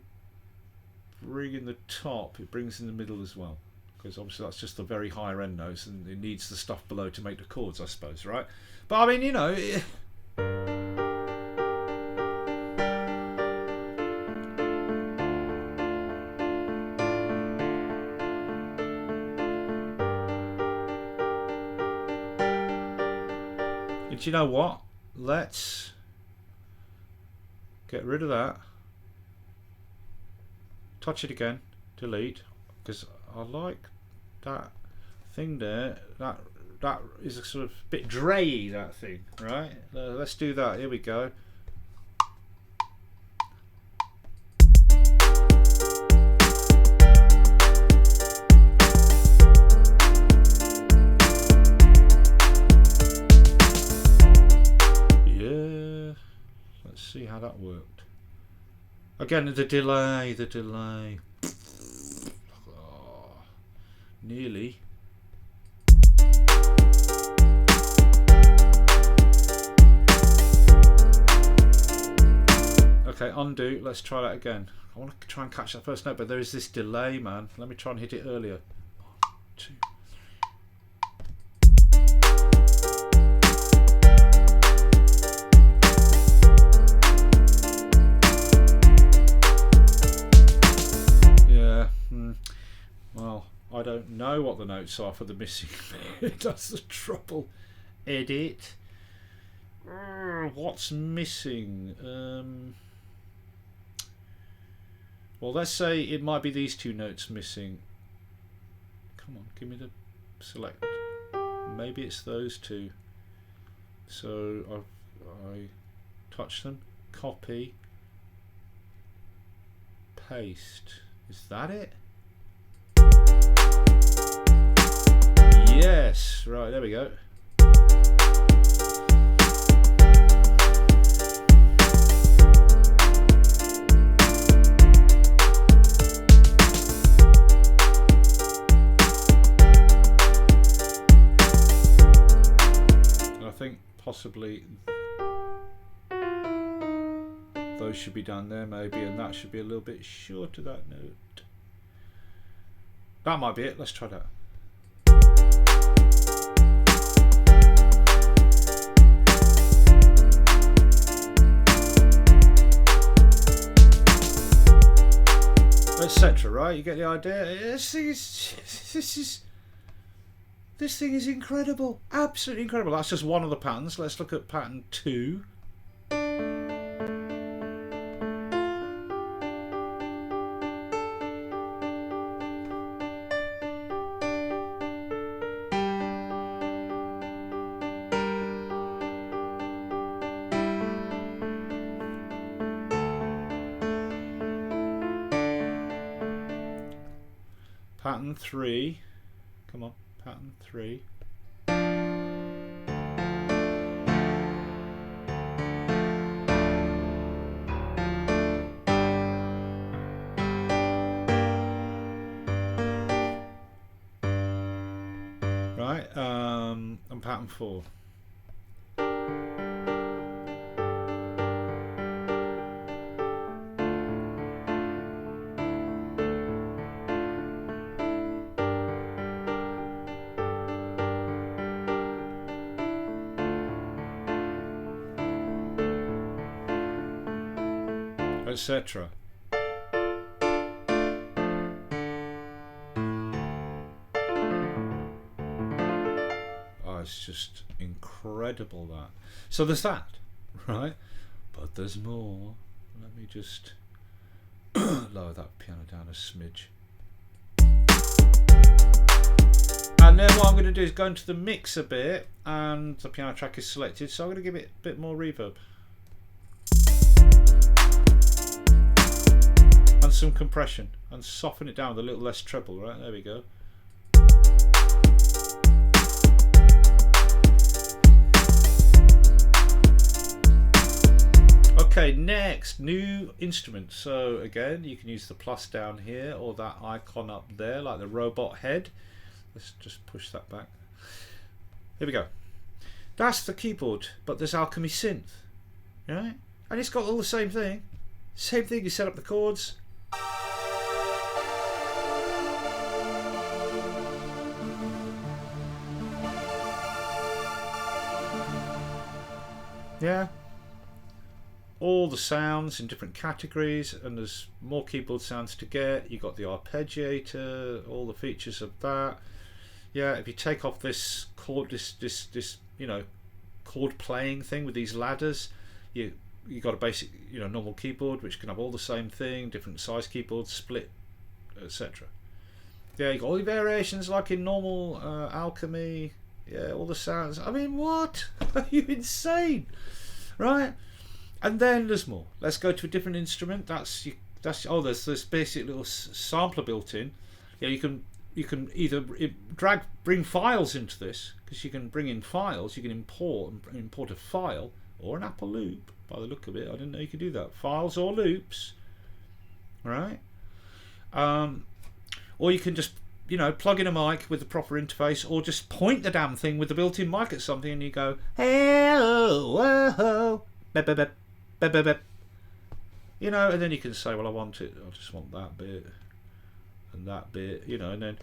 bring in the top, it brings in the middle as well. Because obviously that's just the very higher end notes, and it needs the stuff below to make the chords, I suppose, right? But I mean, you know, and you know what? Let's get rid of that. Touch it again. Delete. Because I like that thing there. That is a sort of bit Dre-y, that thing, right? Let's do that. Here we go. Yeah. Let's see how that worked. Again, the delay. Oh, nearly. Okay, undo. Let's try that again. I want to try and catch that first note, but there is this delay, man. Let me try and hit it earlier. 1, 2. Yeah. Well, I don't know what the notes are for the missing bit. That's the trouble. Edit. What's missing? Well, let's say it might be these 2 notes missing. Come on, give me the select. Maybe it's those 2. So I touch them, copy, paste. Is that it? Yes, right, there we go. Possibly those should be down there maybe, and that should be a little bit short of that note. That might be it. Let's try that. etc. Right? You get the idea. This thing is incredible, absolutely incredible. That's just one of the patterns. Let's look at pattern 2. Pattern 3. Come on, pattern 3. Right, and pattern 4. Etc. Oh, it's just incredible, that. So there's that, right? But there's more. Let me just lower that piano down a smidge. And then what I'm going to do is go into the mix a bit, and the piano track is selected, so I'm going to give it a bit more reverb. And some compression, and soften it down with a little less treble, right? There we go. Okay, next, new instrument. So again, you can use the plus down here, or that icon up there, like the robot head. Let's just push that back. Here we go. That's the keyboard, but there's Alchemy Synth, right? And it's got all the same thing. Same thing, you set up the chords. Yeah. All the sounds in different categories, and there's more keyboard sounds to get. You got the arpeggiator, all the features of that. Yeah, if you take off this chord, this you know, chord playing thing with these ladders, you got a basic, you know, normal keyboard which can have all the same thing, different size keyboards, split, etc. Yeah, you got all the variations like in normal Alchemy. Yeah, all the sounds. I mean, what? Are you insane? Right? And then there's more. Let's go to a different instrument. There's this basic little sampler built in. Yeah, you can either bring files into this, because you can bring in files. You can import a file or an Apple loop. By the look of it, I didn't know you could do that. Files or loops, right? Or you can just, you know, plug in a mic with the proper interface, or just point the damn thing with the built-in mic at something, and you go, hello, whoa, beep, beep, beep, beep, beep, beep. You know, and then you can say, well, I want it. I just want that bit and that bit, you know, and then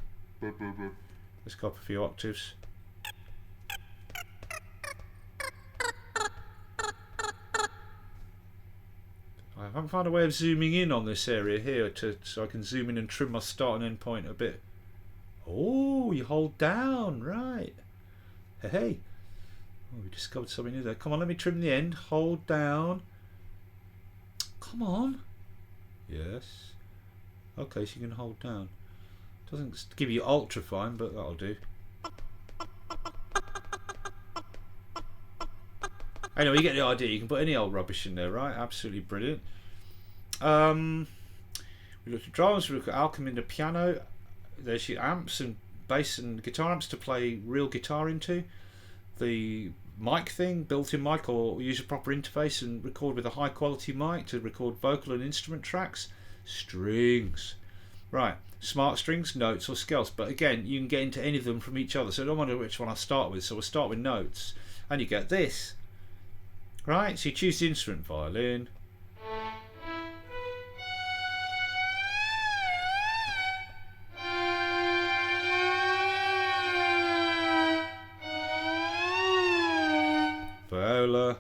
let's go up a few octaves. I haven't found a way of zooming in on this area here so I can zoom in and trim my start and end point a bit. Oh, you hold down, right. Hey. Oh, we discovered something new there. Come on, let me trim the end. Hold down. Come on. Yes. Okay, so you can hold down. Doesn't give you ultra fine, but that'll do. Anyway, you get the idea. You can put any old rubbish in there, right? Absolutely brilliant. We looked at drums, we looked at Alchemy in the piano. There's your amps and bass and guitar amps to play real guitar into. The mic thing, built-in mic, or use a proper interface and record with a high quality mic to record vocal and instrument tracks. Strings. Right, smart strings, notes or scales. But again, you can get into any of them from each other. So I don't wonder which one I start with. So we'll start with notes. And you get this. Right, so you choose the instrument, violin. Viola.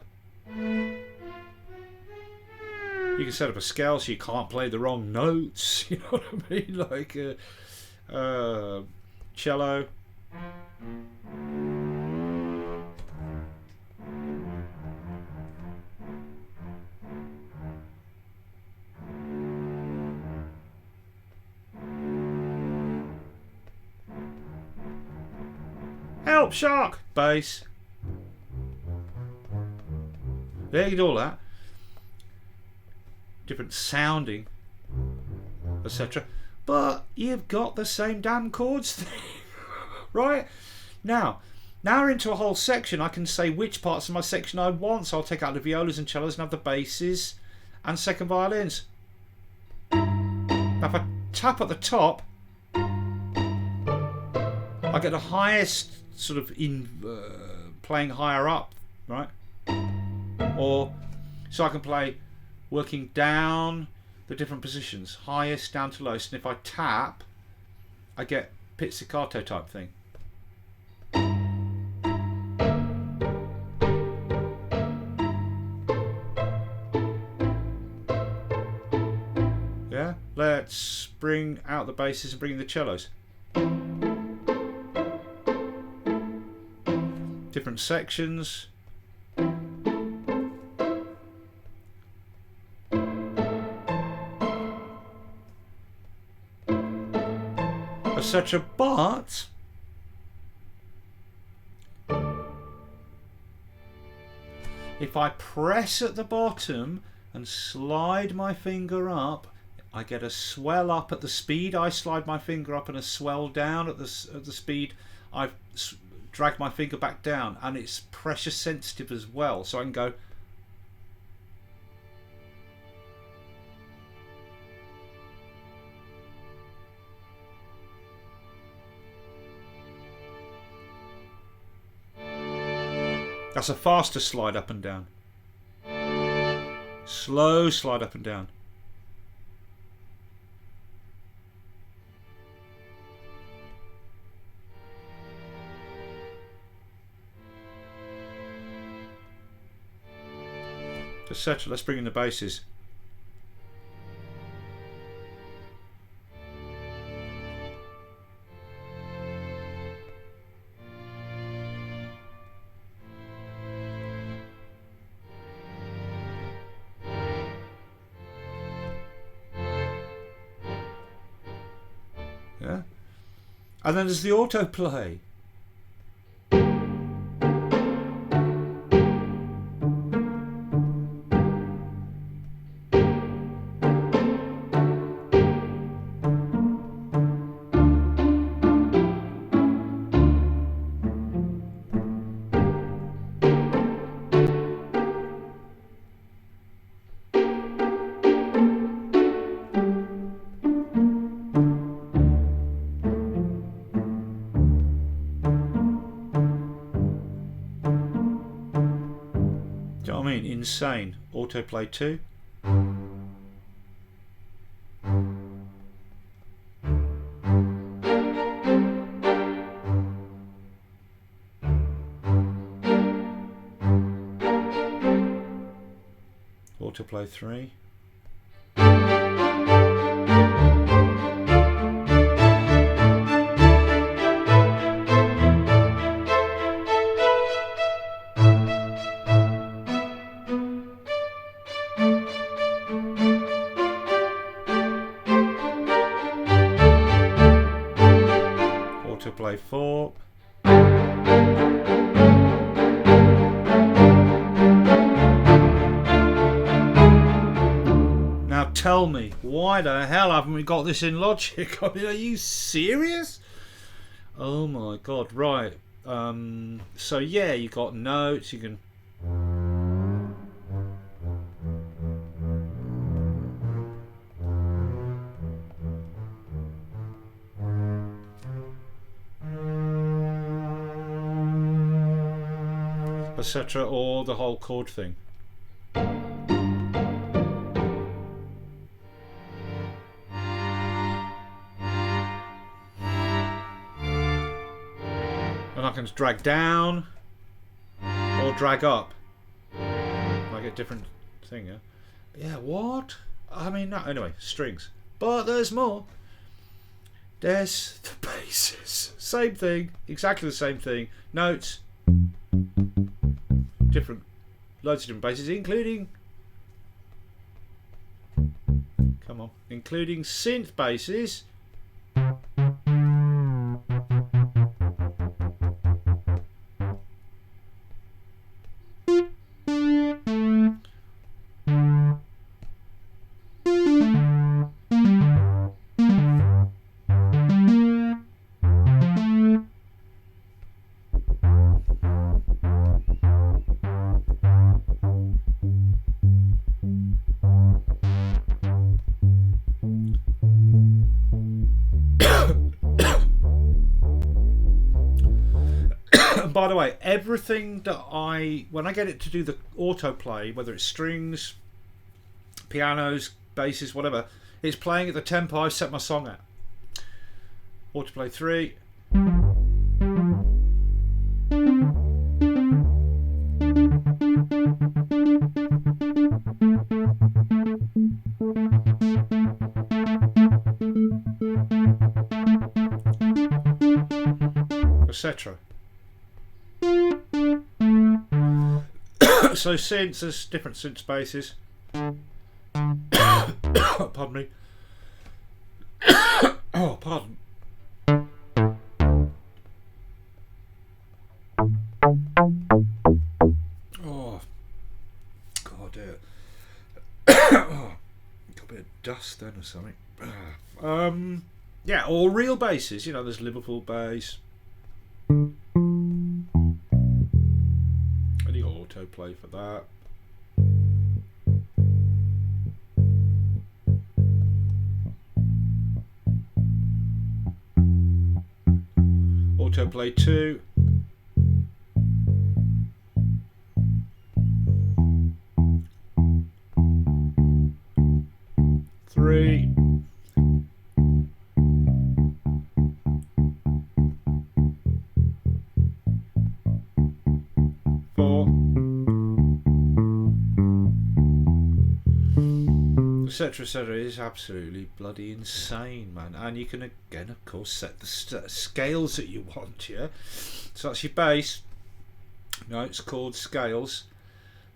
You You can set up a scale so you can't play the wrong notes. You know what I mean? Like cello. Help, shark! Bass. There, you do all that. Different sounding, etc. But you've got the same damn chords thing, right? Now we're into a whole section. I can say which parts of my section I want. So I'll take out the violas and cellos and have the basses and second violins. Now if I tap at the top, I get the highest sort of in playing higher up, right? Or so I can play working down the different positions, highest down to lowest, and if I tap, I get pizzicato type thing. Yeah, let's bring out the basses and bring in the cellos. Different sections. Etc. But if I press at the bottom and slide my finger up, I get a swell up at the speed I slide my finger up and a swell down at the speed I've dragged my finger back down, and it's pressure sensitive as well, so I can go. That's a faster slide up and down. Slow slide up and down. Etc. Let's bring in the basses. Yeah. And then there's the autoplay. Insane. Autoplay 2. Autoplay 3. Autoplay 4. Now tell me, why the hell haven't we got this in Logic? I mean, are you serious? Oh my god, right. So yeah, you got notes, you can... etc. or the whole chord thing. And I can drag down or drag up. I get different thing, yeah? Yeah, what? I mean, no, anyway, strings. But there's more. There's the basses. Same thing, exactly the same thing. Notes, different, loads of different basses, including, come on, including synth basses. By the way, everything that when I get it to do the autoplay, whether it's strings, pianos, basses, whatever, it's playing at the tempo I've set my song at. Autoplay 3. Etc. So synths, there's different synth spaces. Pardon me. Oh, pardon. Oh, God, dear. Oh, got a bit of dust then or something. Yeah, or real basses. You know, there's Liverpool bass. Any autoplay for that. Autoplay 2. Three. Four. Etc. etc. is absolutely bloody insane, man. And you can again, of course, set the scales that you want. Yeah, so that's your bass. Notes, chords, scales.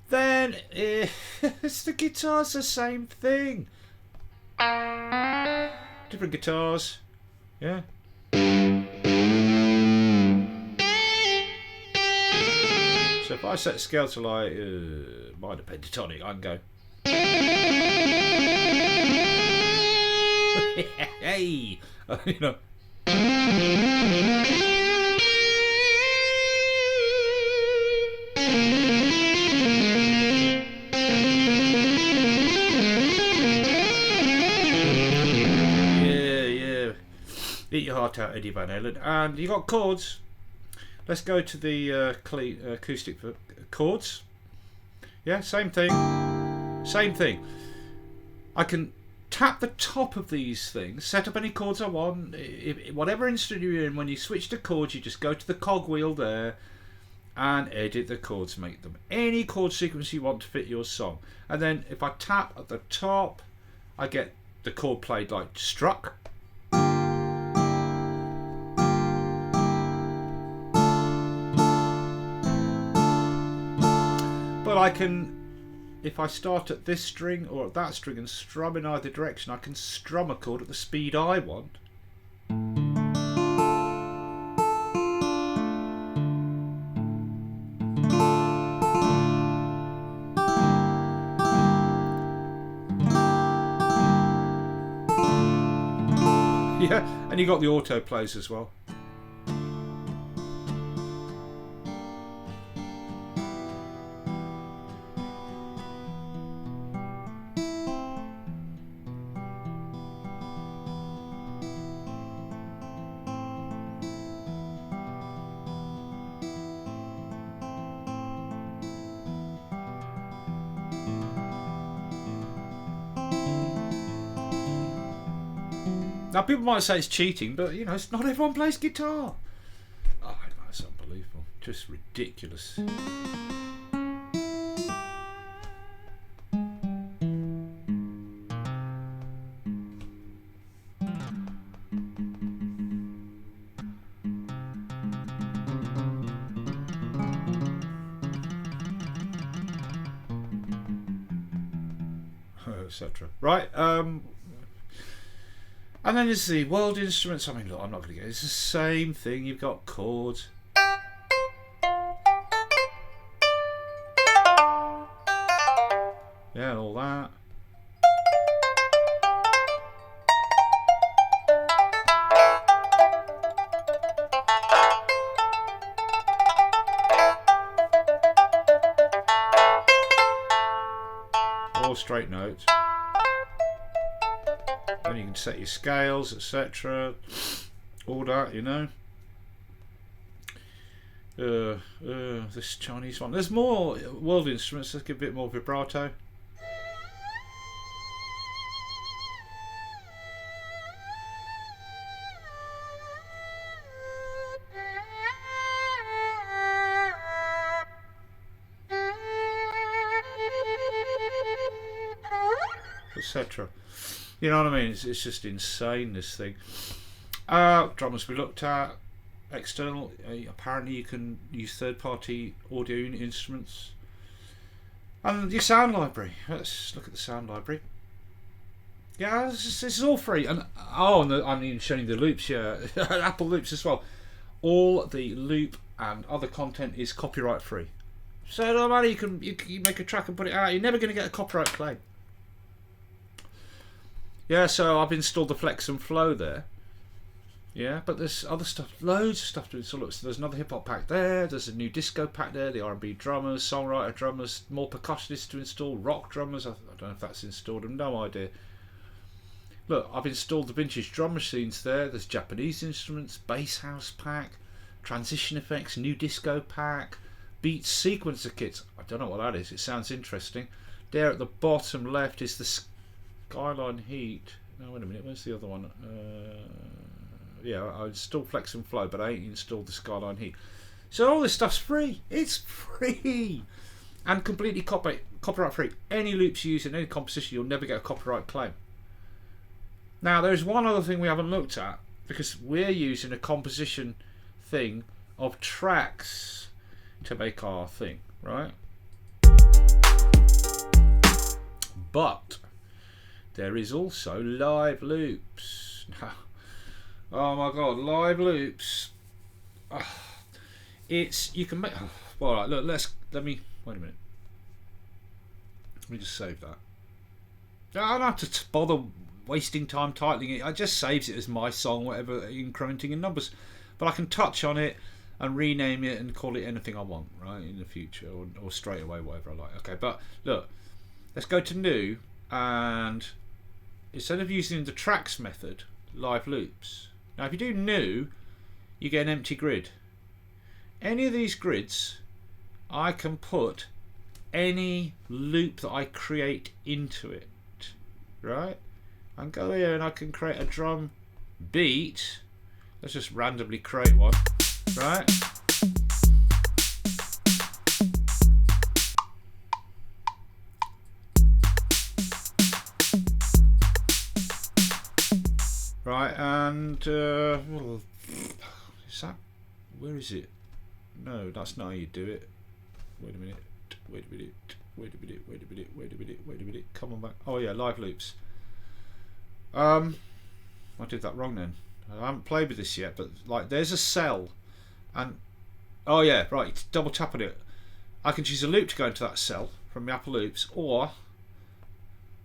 Then it's the guitar's the same thing. Different guitars. Yeah. So if I set the scale to like minor pentatonic, I can go. Hey, you know. Yeah. Eat your heart out, Eddie Van Halen. And you got chords. Let's go to the acoustic for chords. Yeah, same thing. Same thing. I can tap the top of these things, set up any chords I want. Whatever instrument you're in, when you switch to chords, you just go to the cogwheel there and edit the chords, make them any chord sequence you want to fit your song. And then if I tap at the top, I get the chord played like struck. But I can, if I start at this string or at that string and strum in either direction, I can strum a chord at the speed I want. Yeah, and you got the auto plays as well. Now people might say it's cheating, but you know, it's not everyone plays guitar. Oh, that's unbelievable. Just ridiculous. etc. Right. And then there's the world instruments. I mean, look, I'm not going to get it. It's the same thing. You've got chords. Yeah, and all that. All straight notes. Then you can set your scales, etc. All that, you know. This Chinese one. There's more world instruments. Let's give a bit more vibrato. Etc. You know what I mean? It's just insane, this thing. Drummers we looked at. External. Apparently you can use third-party audio unit instruments. And your sound library. Let's look at the sound library. Yeah, this is all free. And I'm even showing you the loops. Yeah, Apple loops as well. All the loop and other content is copyright free. So no matter, you can make a track and put it out. You're never going to get a copyright claim. Yeah, so I've installed the Flex and Flow there. Yeah, but there's other stuff, loads of stuff to install. So there's another hip hop pack there. There's a new disco pack there. The R&B drummers, songwriter drummers, more percussionists to install. Rock drummers. I don't know if that's installed. I've no idea. Look, I've installed the vintage drum machines there. There's Japanese instruments, bass house pack, transition effects, new disco pack, beat sequencer kits. I don't know what that is. It sounds interesting. There at the bottom left is the Skyline Heat. No, wait a minute. Where's the other one? Yeah, I installed Flex and Flow, but I ain't installed the Skyline Heat. So all this stuff's free. It's free. And completely copyright free. Any loops you use in any composition, you'll never get a copyright claim. Now, there's one other thing we haven't looked at, because we're using a composition thing of tracks to make our thing, right? But there is also live loops. Oh my god, live loops. It's, you can make, well, right, look, let me, wait a minute. Let me just save that. I don't have to bother wasting time titling it. I just saves it as my song, whatever, incrementing in numbers. But I can touch on it and rename it and call it anything I want, right, in the future, or straight away, whatever I like. Okay, but look, let's go to new, and instead of using the tracks method, live loops. Now, if you do new, you get an empty grid. Any of these grids, I can put any loop that I create into it, right? I can go here and I can create a drum beat. Let's just randomly create one, right? Right, and well, is that, where is it? No, that's not how you do it. Wait a minute, wait a minute, wait a minute, wait a minute, wait a minute, wait a minute, come on back. Oh yeah, live loops. I did that wrong then. I haven't played with this yet, but like there's a cell, and oh yeah, right, double tap on it. I can choose a loop to go into that cell from the Apple Loops, or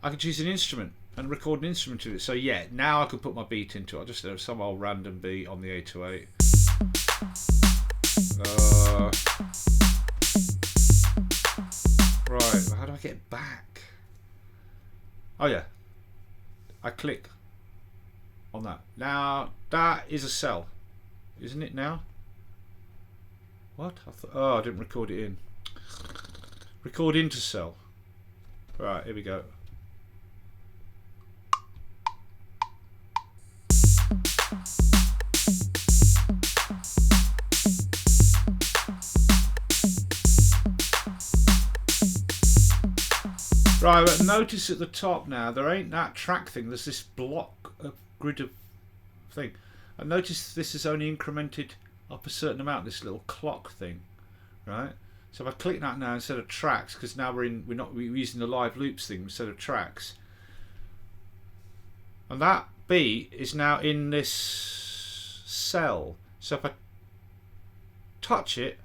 I can choose an instrument and record an instrument to it. So yeah, now I can put my beat into it. I'll just do some old random beat on the 808. Right, how do I get back? Oh yeah, I click on that. Now that is a cell, isn't it now? What? I didn't record it in. Record into cell. Right, here we go. Right, but notice at the top now, there ain't that track thing, there's this block of grid of thing. And notice this is only incremented up a certain amount, this little clock thing, right? So if I click that now instead of tracks, because now we're using the live loops thing instead of tracks, And that beat is now in this cell. So if I touch it,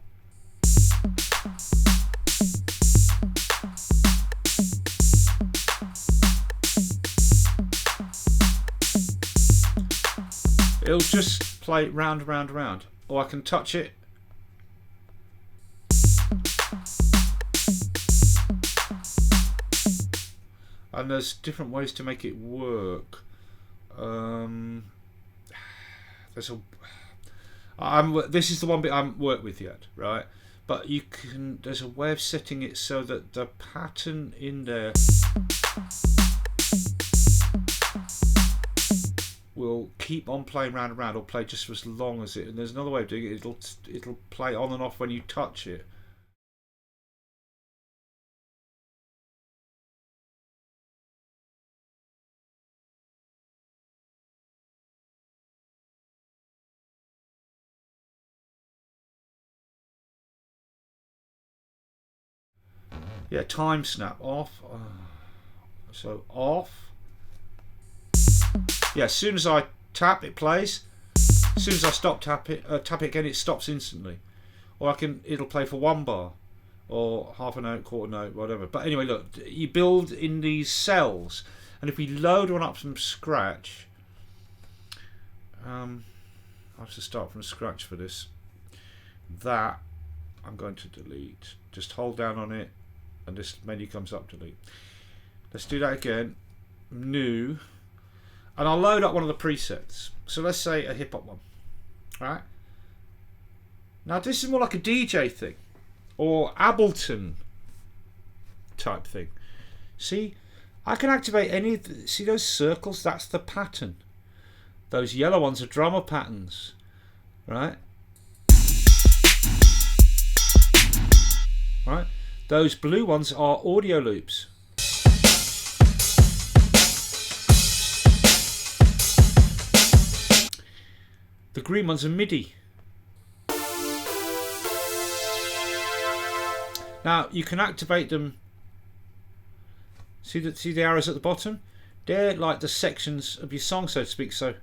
it'll just play round, round, round. Or I can touch it. And there's different ways to make it work. This is the one bit I haven't worked with yet, right? But you can. There's a way of setting it so that the pattern in there will keep on playing round and round, or play just for as long as it. And there's another way of doing it. It'll play on and off when you touch it. Yeah, time snap off. So off. Yeah, as soon as I tap, it plays. As soon as I stop tap it again, it stops instantly. Or it'll play for 1 bar, or half a note, quarter note, whatever. But anyway, look, you build in these cells, and if we load one up from scratch, I have to start from scratch for this. That I'm going to delete. Just hold down on it, and this menu comes up, delete. Let's do that again. New. And I'll load up one of the presets. So let's say a hip hop one. Right? Now this is more like a DJ thing, or Ableton type thing. See, I can activate any. See those circles? That's the pattern. Those yellow ones are drummer patterns, right? Right. Those blue ones are audio loops. The green ones are MIDI. Now you can activate them. See the arrows at the bottom? They're like the sections of your song, so to speak. So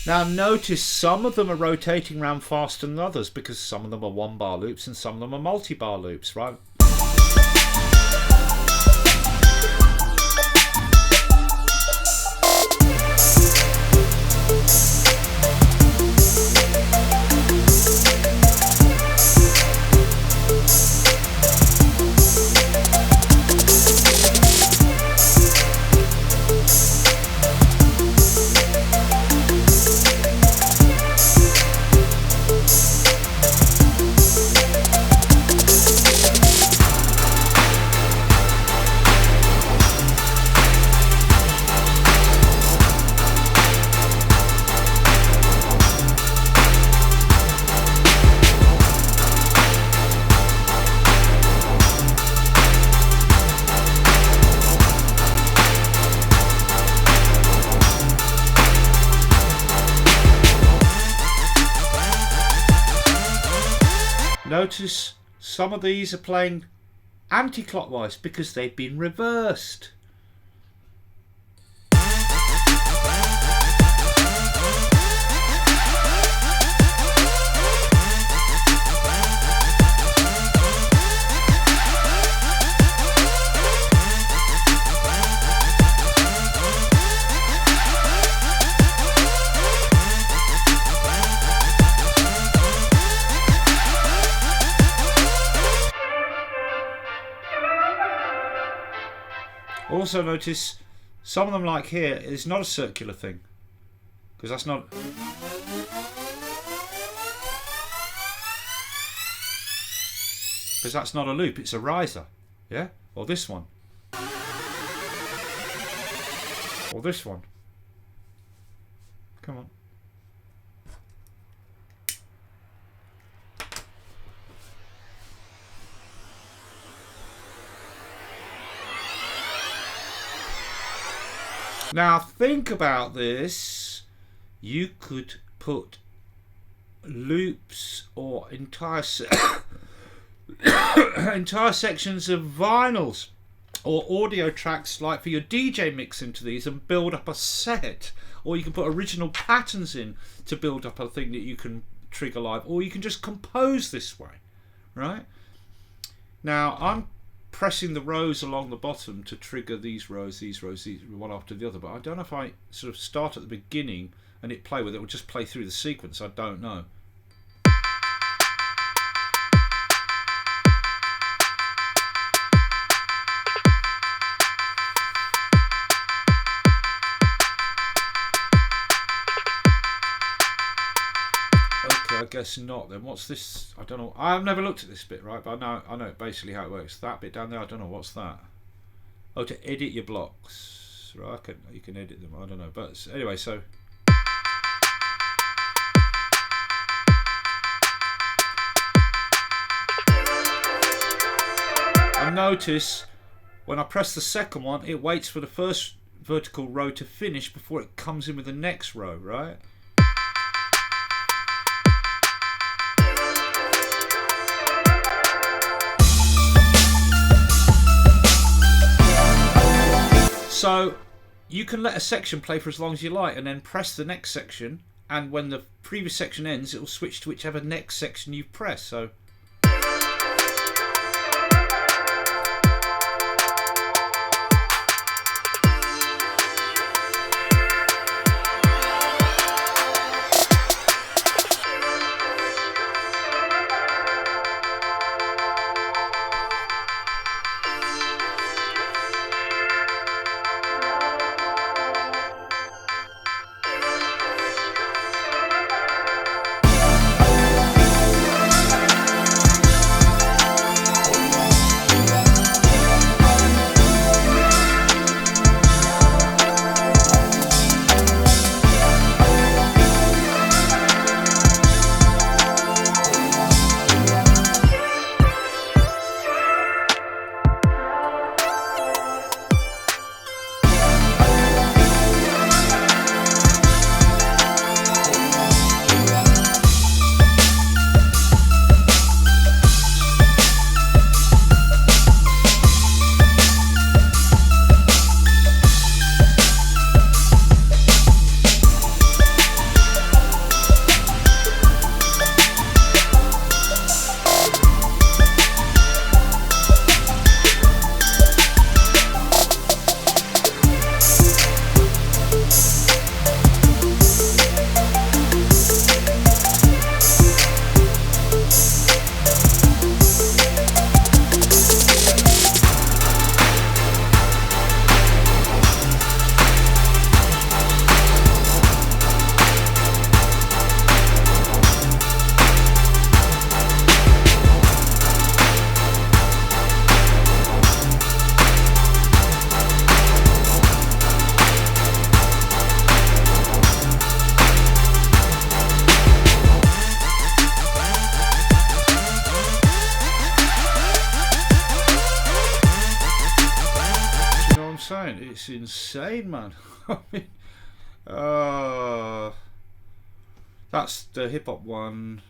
now notice some of them are rotating around faster than others, because some of them are 1 bar loops and some of them are multi-bar loops, right? Notice some of these are playing anti-clockwise because they've been reversed. Also notice some of them, like here, is not a circular thing, because that's not. Because that's not a loop, it's a riser. Yeah? Or this one. Or this one. Come on. Now think about this. You could put loops or entire entire sections of vinyls or audio tracks like for your DJ mix into these and build up a set, or you can put original patterns in to build up a thing that you can trigger live, or you can just compose this way, right? Now I'm pressing the rows along the bottom to trigger these rows, one after the other, but I don't know if I sort of start at the beginning and it play with it, or just play through the sequence. I don't know. I guess not then. What's this? I don't know. I've never looked at this bit, right? But I know basically how it works. That bit down there, I don't know. What's that? Oh, to edit your blocks. Right, you can edit them. I don't know. But anyway, so. And notice when I press the second one, it waits for the first vertical row to finish before it comes in with the next row, right? So you can let a section play for as long as you like and then press the next section, and when the previous section ends it will switch to whichever next section you've pressed. So it's insane, man. I mean, that's the hip hop one.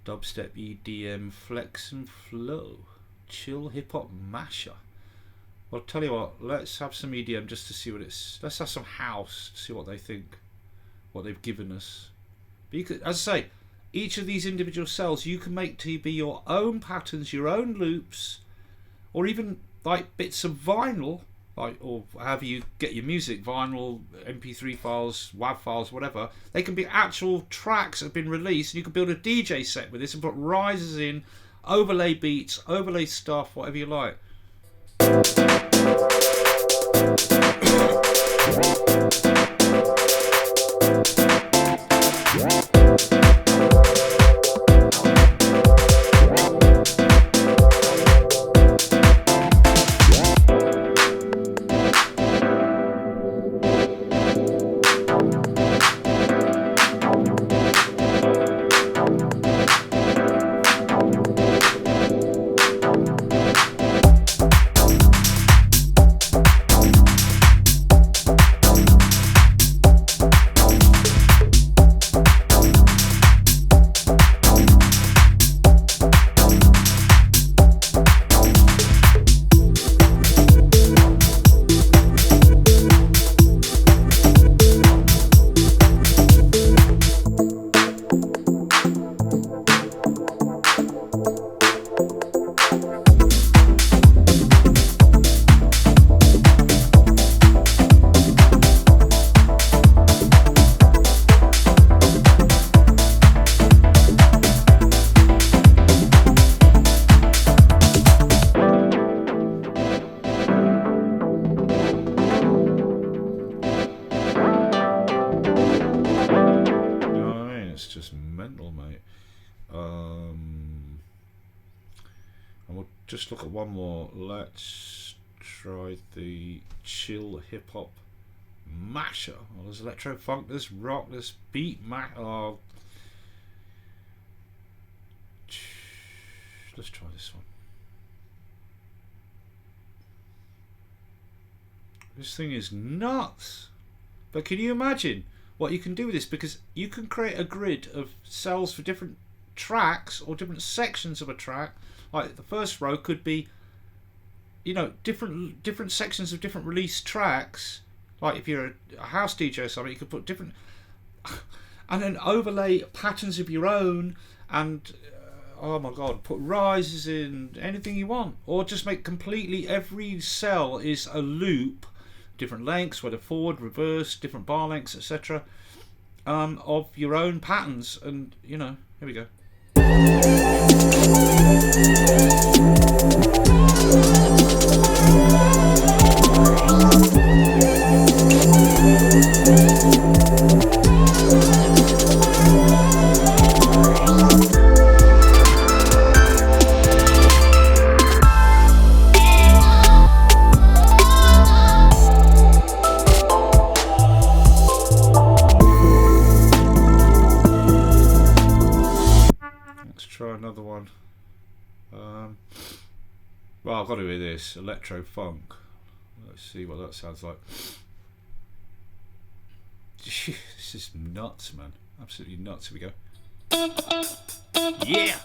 Dubstep, EDM, Flex and Flow, chill hip hop masher. Well, I'll tell you what, let's have some EDM just to see what it's. Let's have some house to see what they think, what they've given us. But you could, as I say, each of these individual cells you can make to be your own patterns, your own loops, or even like bits of vinyl, like, or however you get your music, vinyl, MP3 files, WAV files, whatever. They can be actual tracks that have been released, and you can build a DJ set with this and put risers in, overlay beats, overlay stuff, whatever you like. just look at one more. Let's try the chill hip hop masher. Well, there's electro funk, there's rock, there's beat mash. Oh, let's try this one. This thing is nuts. But can you imagine what you can do with this? Because you can create a grid of cells for different tracks or different sections of a track. Like the first row could be, you know, different sections of different release tracks. Like if you're a house DJ or something, you could put different, and then overlay patterns of your own, and oh my god, put rises in, anything you want, or just make completely every cell is a loop, different lengths, whether forward, reverse, different bar lengths, etc. Of your own patterns, and you know, here we go. Another one. Well, I've got to hear this electro funk. Let's see what that sounds like. This is nuts, man. Absolutely nuts. Here we go. Yeah.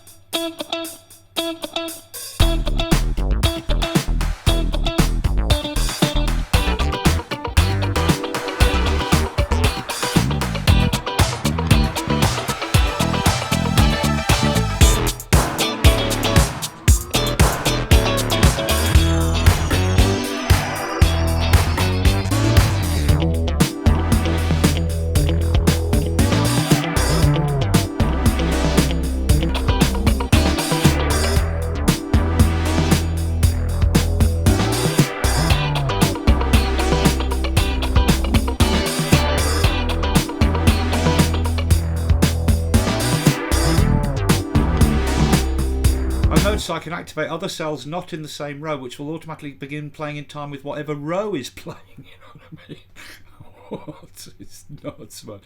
I can activate other cells not in the same row, which will automatically begin playing in time with whatever row is playing. You know what I mean? What? It's nuts, man.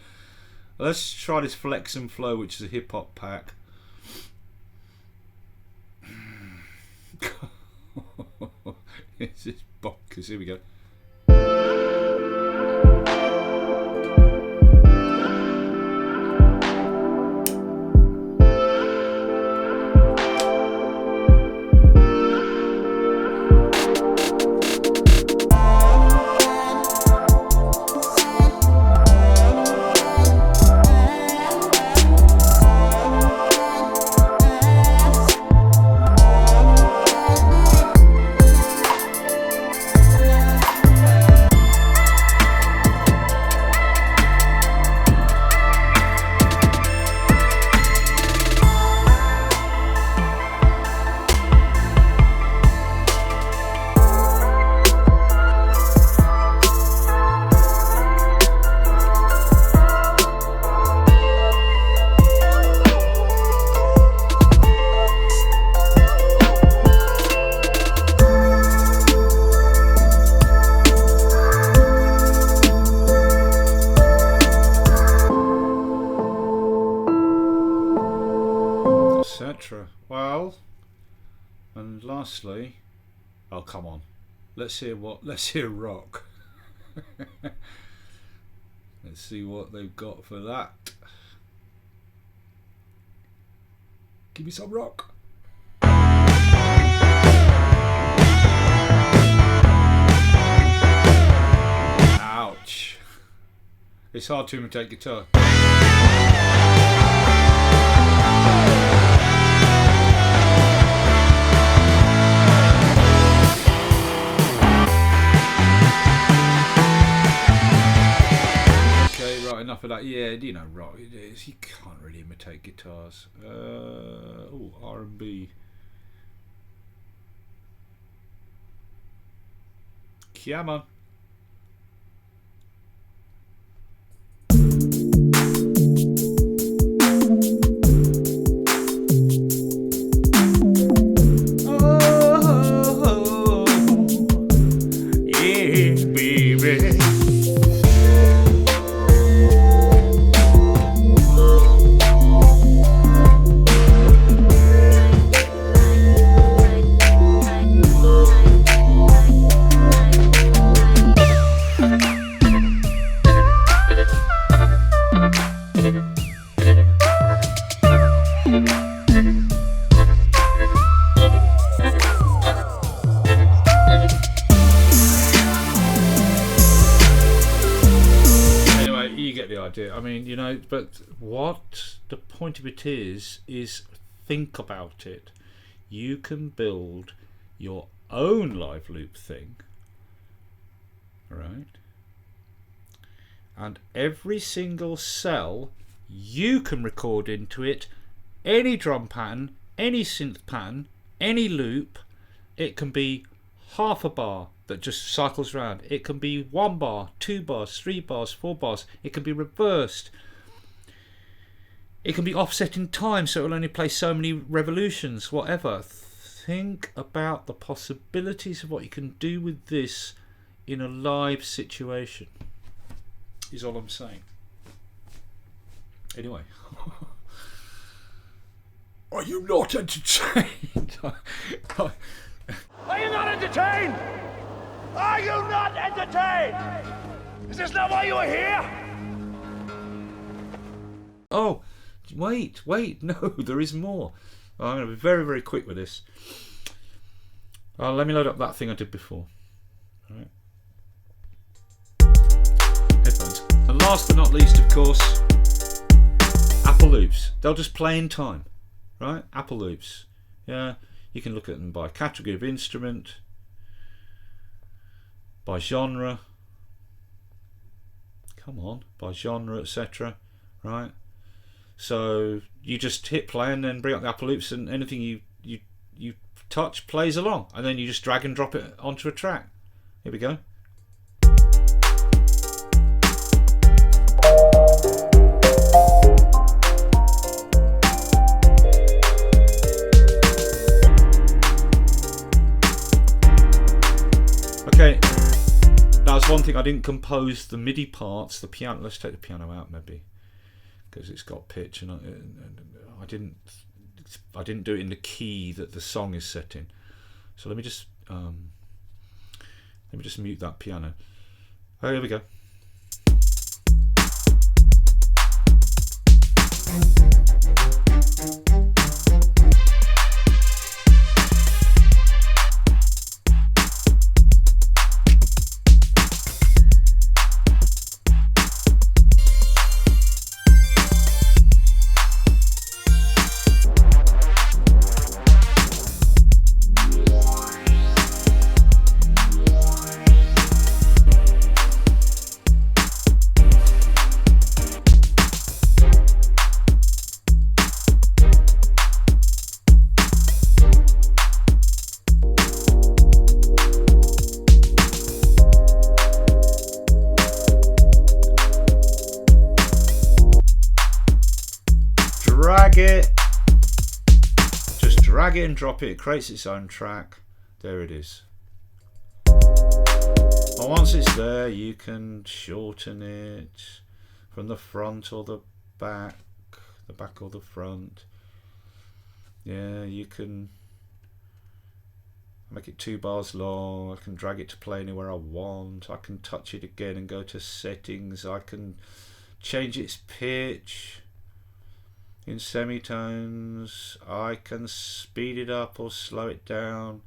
Let's try this Flex and Flow, which is a hip hop pack. This is bonkers. Here we go. Well, and lastly, oh come on, let's hear rock. Let's see what they've got for that. Give me some rock. Ouch. It's hard to imitate guitar. Enough of that. Yeah, you know, rock. It is. You can't really imitate guitars. Oh, R&B. Come on. Oh. you know, but what the point of it is think about it. You can build your own live loop thing, right? And every single cell you can record into it any drum pattern, any synth pattern, any loop. It can be half a bar that just cycles around. It can be 1 bar, 2 bars, 3 bars, 4 bars. It can be reversed. It can be offset in time, so it will only play so many revolutions, whatever. Think about the possibilities of what you can do with this in a live situation, is all I'm saying. Anyway. Are you not entertained? Are you not entertained? Are you not entertained? Is this not why you are here? Oh, wait, no, there is more. I'm going to be very, very quick with this. Let me load up that thing I did before. All right. Headphones. And last but not least, of course, Apple Loops. They'll just play in time, right? Apple Loops. Yeah, you can look at them by category of instrument, by genre. Come on, by genre, etc. Right? So you just hit play and then bring up the Apple Loops, and anything you touch plays along, and then you just drag and drop it onto a track. Here we go. Okay, that was one thing. I didn't compose the MIDI parts, the piano. Let's take the piano out maybe, because it's got pitch, and I didn't do it in the key that the song is set in. So let me just mute that piano. Oh, here we go. Drag it and drop it creates its own track. There it is. And once it's there, you can shorten it from the front or the back or the front. Yeah, you can make it 2 bars long. I can drag it to play anywhere I want. I can touch it again and go to settings. I can change its pitch in semitones. I can speed it up or slow it down.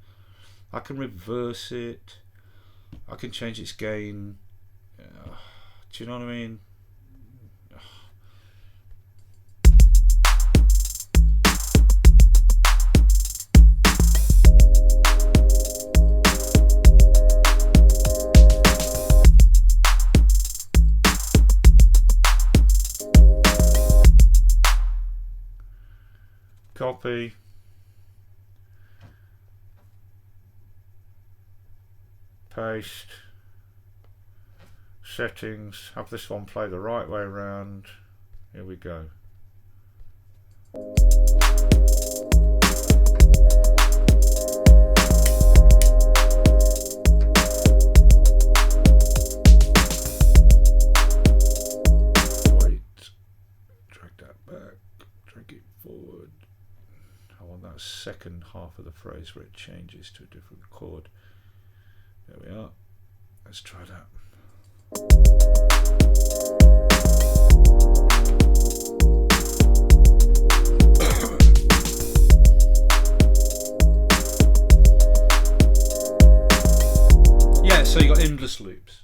I can reverse it. I can change its gain. Do you know what I mean? Copy. Paste. Settings. Have this one play the right way around. Here we go. Second half of the phrase where it changes to a different chord. There we are. Let's try that. Yeah, so you got endless loops.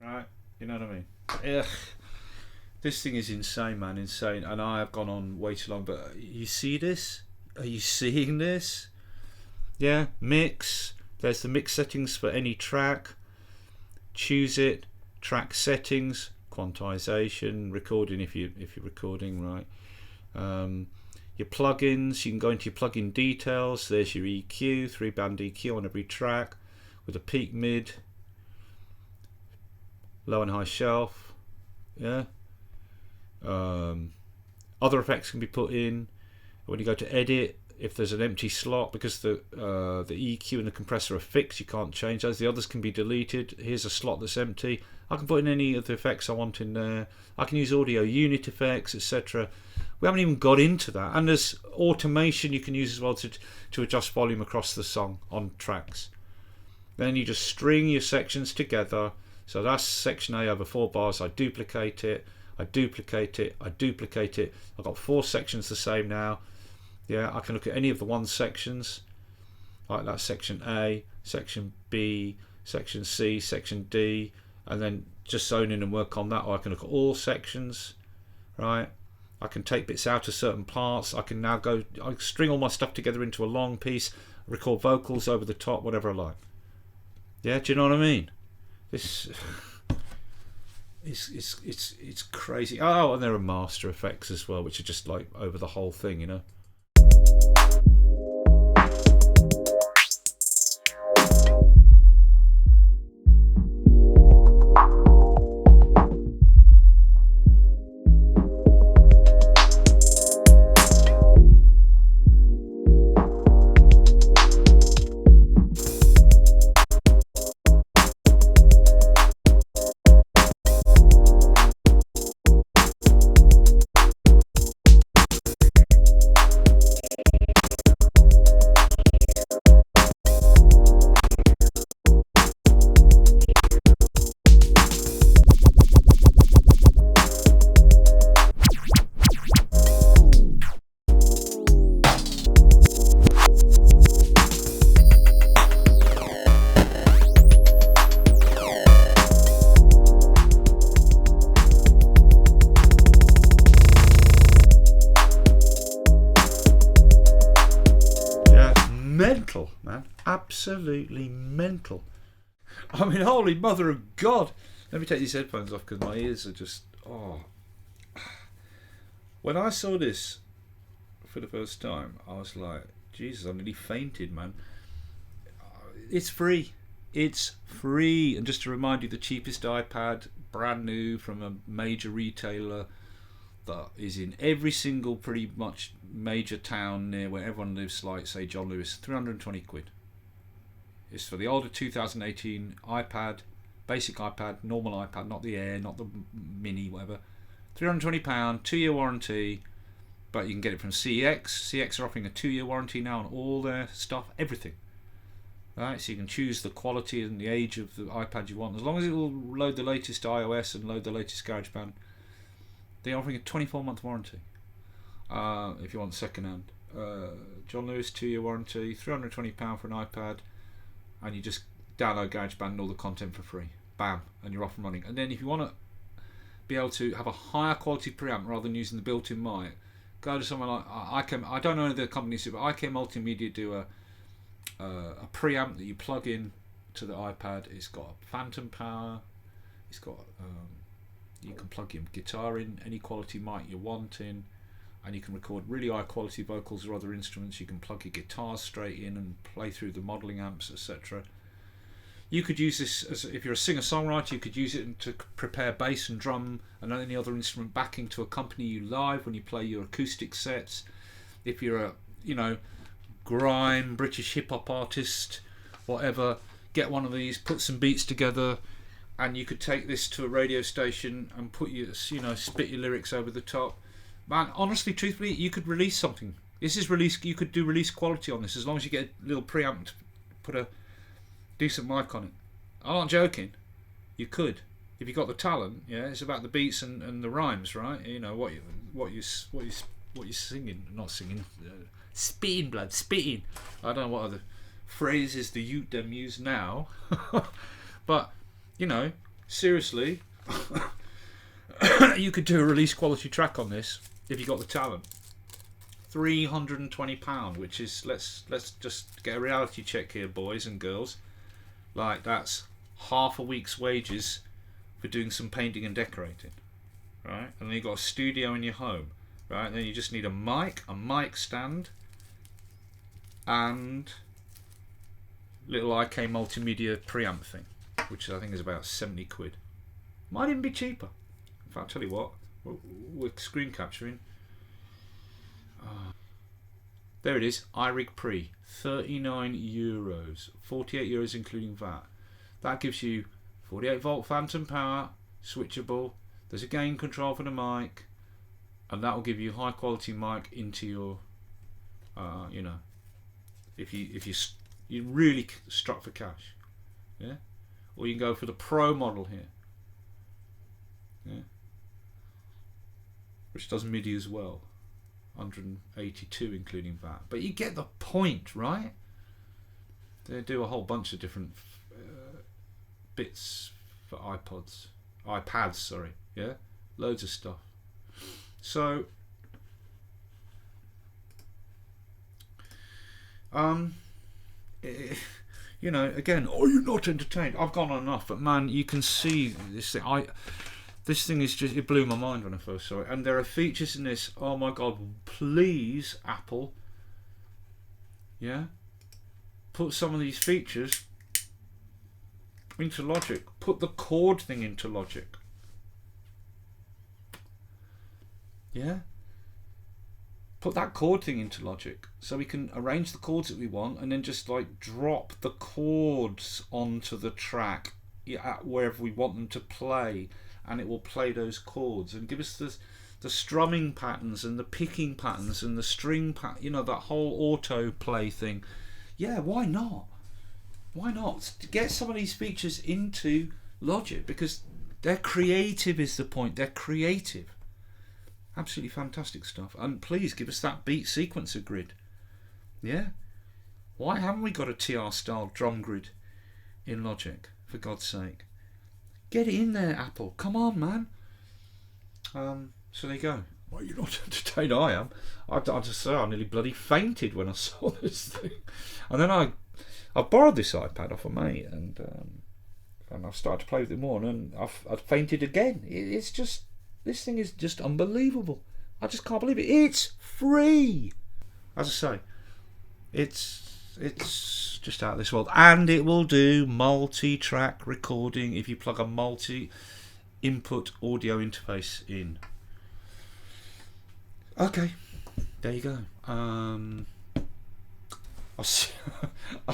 right? You know what I mean? Ugh. This thing is insane, man, insane. And I have gone on way too long, but you see this? Are you seeing this? Yeah, mix. There's the mix settings for any track. Choose it. Track settings, quantization, recording if you're recording, right? Your plugins. You can go into your plugin details. There's your EQ, 3-band EQ on every track, with a peak, mid, low and high shelf. Yeah. Other effects can be put in when you go to edit. If there's an empty slot, because the EQ and the compressor are fixed, you can't change those. The others can be deleted. Here's a slot that's empty. I can put in any of the effects I want in there. I can use audio unit effects, etc. We haven't even got into that. And there's automation you can use as well to adjust volume across the song on tracks. Then you just string your sections together. So that's section A over 4 bars. I duplicate it. I duplicate it. I duplicate it. I've got 4 sections the same now. Yeah, I can look at any of the 1 sections, like that section A, section B, section C, section D, and then just zone in and work on that. Or I can look at all sections, right? I can take bits out of certain parts. I can now I string all my stuff together into a long piece, record vocals over the top, whatever I like. Yeah, do you know what I mean? This it's crazy. Oh, and there are master effects as well, which are just like over the whole thing, you know. Mental, man. Absolutely mental. I mean, holy mother of God. Let me take these headphones off because my ears are just... Oh. When I saw this for the first time, I was like, Jesus, I nearly fainted, man. It's free. It's free. And just to remind you, the cheapest iPad, brand new from a major retailer that is in every single pretty much major town near where everyone lives, like say John Lewis, 320 quid. It's for the older 2018 iPad, basic iPad, normal iPad, not the Air, not the Mini, whatever. £320, 2-year warranty, but you can get it from CX. CX are offering a 2-year warranty now on all their stuff, everything. Right, so you can choose the quality and the age of the iPad you want, as long as it will load the latest iOS and load the latest GarageBand. They're offering a 24-month warranty if you want second hand. John Lewis 2-year warranty, £320 for an iPad, and you just download GarageBand and all the content for free. Bam, and you're off and running. And then if you want to be able to have a higher quality preamp rather than using the built-in mic, go to someone like IK. I don't know any of the companies, but IK Multimedia do a preamp that you plug in to the iPad. It's got phantom power. It's got you can plug your guitar in, any quality mic you want in, and you can record really high quality vocals or other instruments. You can plug your guitars straight in and play through the modelling amps, etc. You could use this as, if you're a singer-songwriter, you could use it to prepare bass and drum and any other instrument backing to accompany you live when you play your acoustic sets. If you're a, grime, British hip-hop artist, whatever, get one of these, put some beats together, and you could take this to a radio station and put your, spit your lyrics over the top. Man, honestly, truthfully, you could release something. This is release. You could do release quality on this as long as you get a little preamp to put a decent mic on it. I'm not joking. You could, if you got the talent. Yeah, it's about the beats and the rhymes, right? What you singing, not singing, spitting, blood, spitting. I don't know what other phrases the youth them use now, but seriously, you could do a release quality track on this if you got the talent. £320, which is, let's just get a reality check here, boys and girls. Like, that's half a week's wages for doing some painting and decorating, right? And then you've got a studio in your home, right? And then you just need a mic stand, and little IK multimedia preamp thing, which I think is about 70 quid. Might even be cheaper. In fact, I'll tell you what, we're screen capturing. There it is, iRig Pre, €39, €48 including VAT. That gives you 48 volt phantom power, switchable. There's a gain control for the mic, and that will give you high quality mic into your, you know, if you really struck for cash, yeah. Or you can go for the Pro model here, yeah, which does MIDI as well. 182 including VAT, but you get the point, right? They do a whole bunch of different bits for iPads, sorry, yeah, loads of stuff. So, you know, again, are you not entertained? I've gone on enough, but man, you can see this thing. This thing is just, it blew my mind when I first saw it. And there are features in this, oh my god, please, Apple, yeah, put some of these features into Logic. Put the chord thing into Logic. Yeah? Put that chord thing into Logic so we can arrange the chords that we want and then just like drop the chords onto the track wherever we want them to play, and it will play those chords and give us the strumming patterns and the picking patterns and the string you know, that whole auto play thing. Yeah, why not? Why not? Get some of these features into Logic, because they're creative is the point. They're creative. Absolutely fantastic stuff. And please give us that beat sequencer grid. Yeah? Why haven't we got a TR style drum grid in Logic, for God's sake? Get it in there, Apple. Come on, man. So there you go. Well, you're not entertained. I am. I just say I nearly bloody fainted when I saw this thing. And then I borrowed this iPad off a mate, and I've started to play with it more, and I've fainted again. It's just, this thing is just unbelievable. I just can't believe it. It's free. As I say, it's just out of this world, and it will do multi-track recording if you plug a multi-input audio interface in. Okay, there you go. I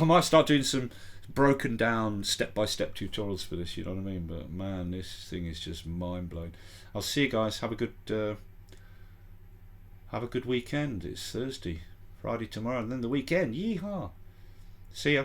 might start doing some broken down step-by-step tutorials for this, you know what I mean? But man, this thing is just mind-blowing. I'll see you guys. Have a good weekend. It's Thursday, Friday tomorrow, and then the weekend. Yeehaw! See ya.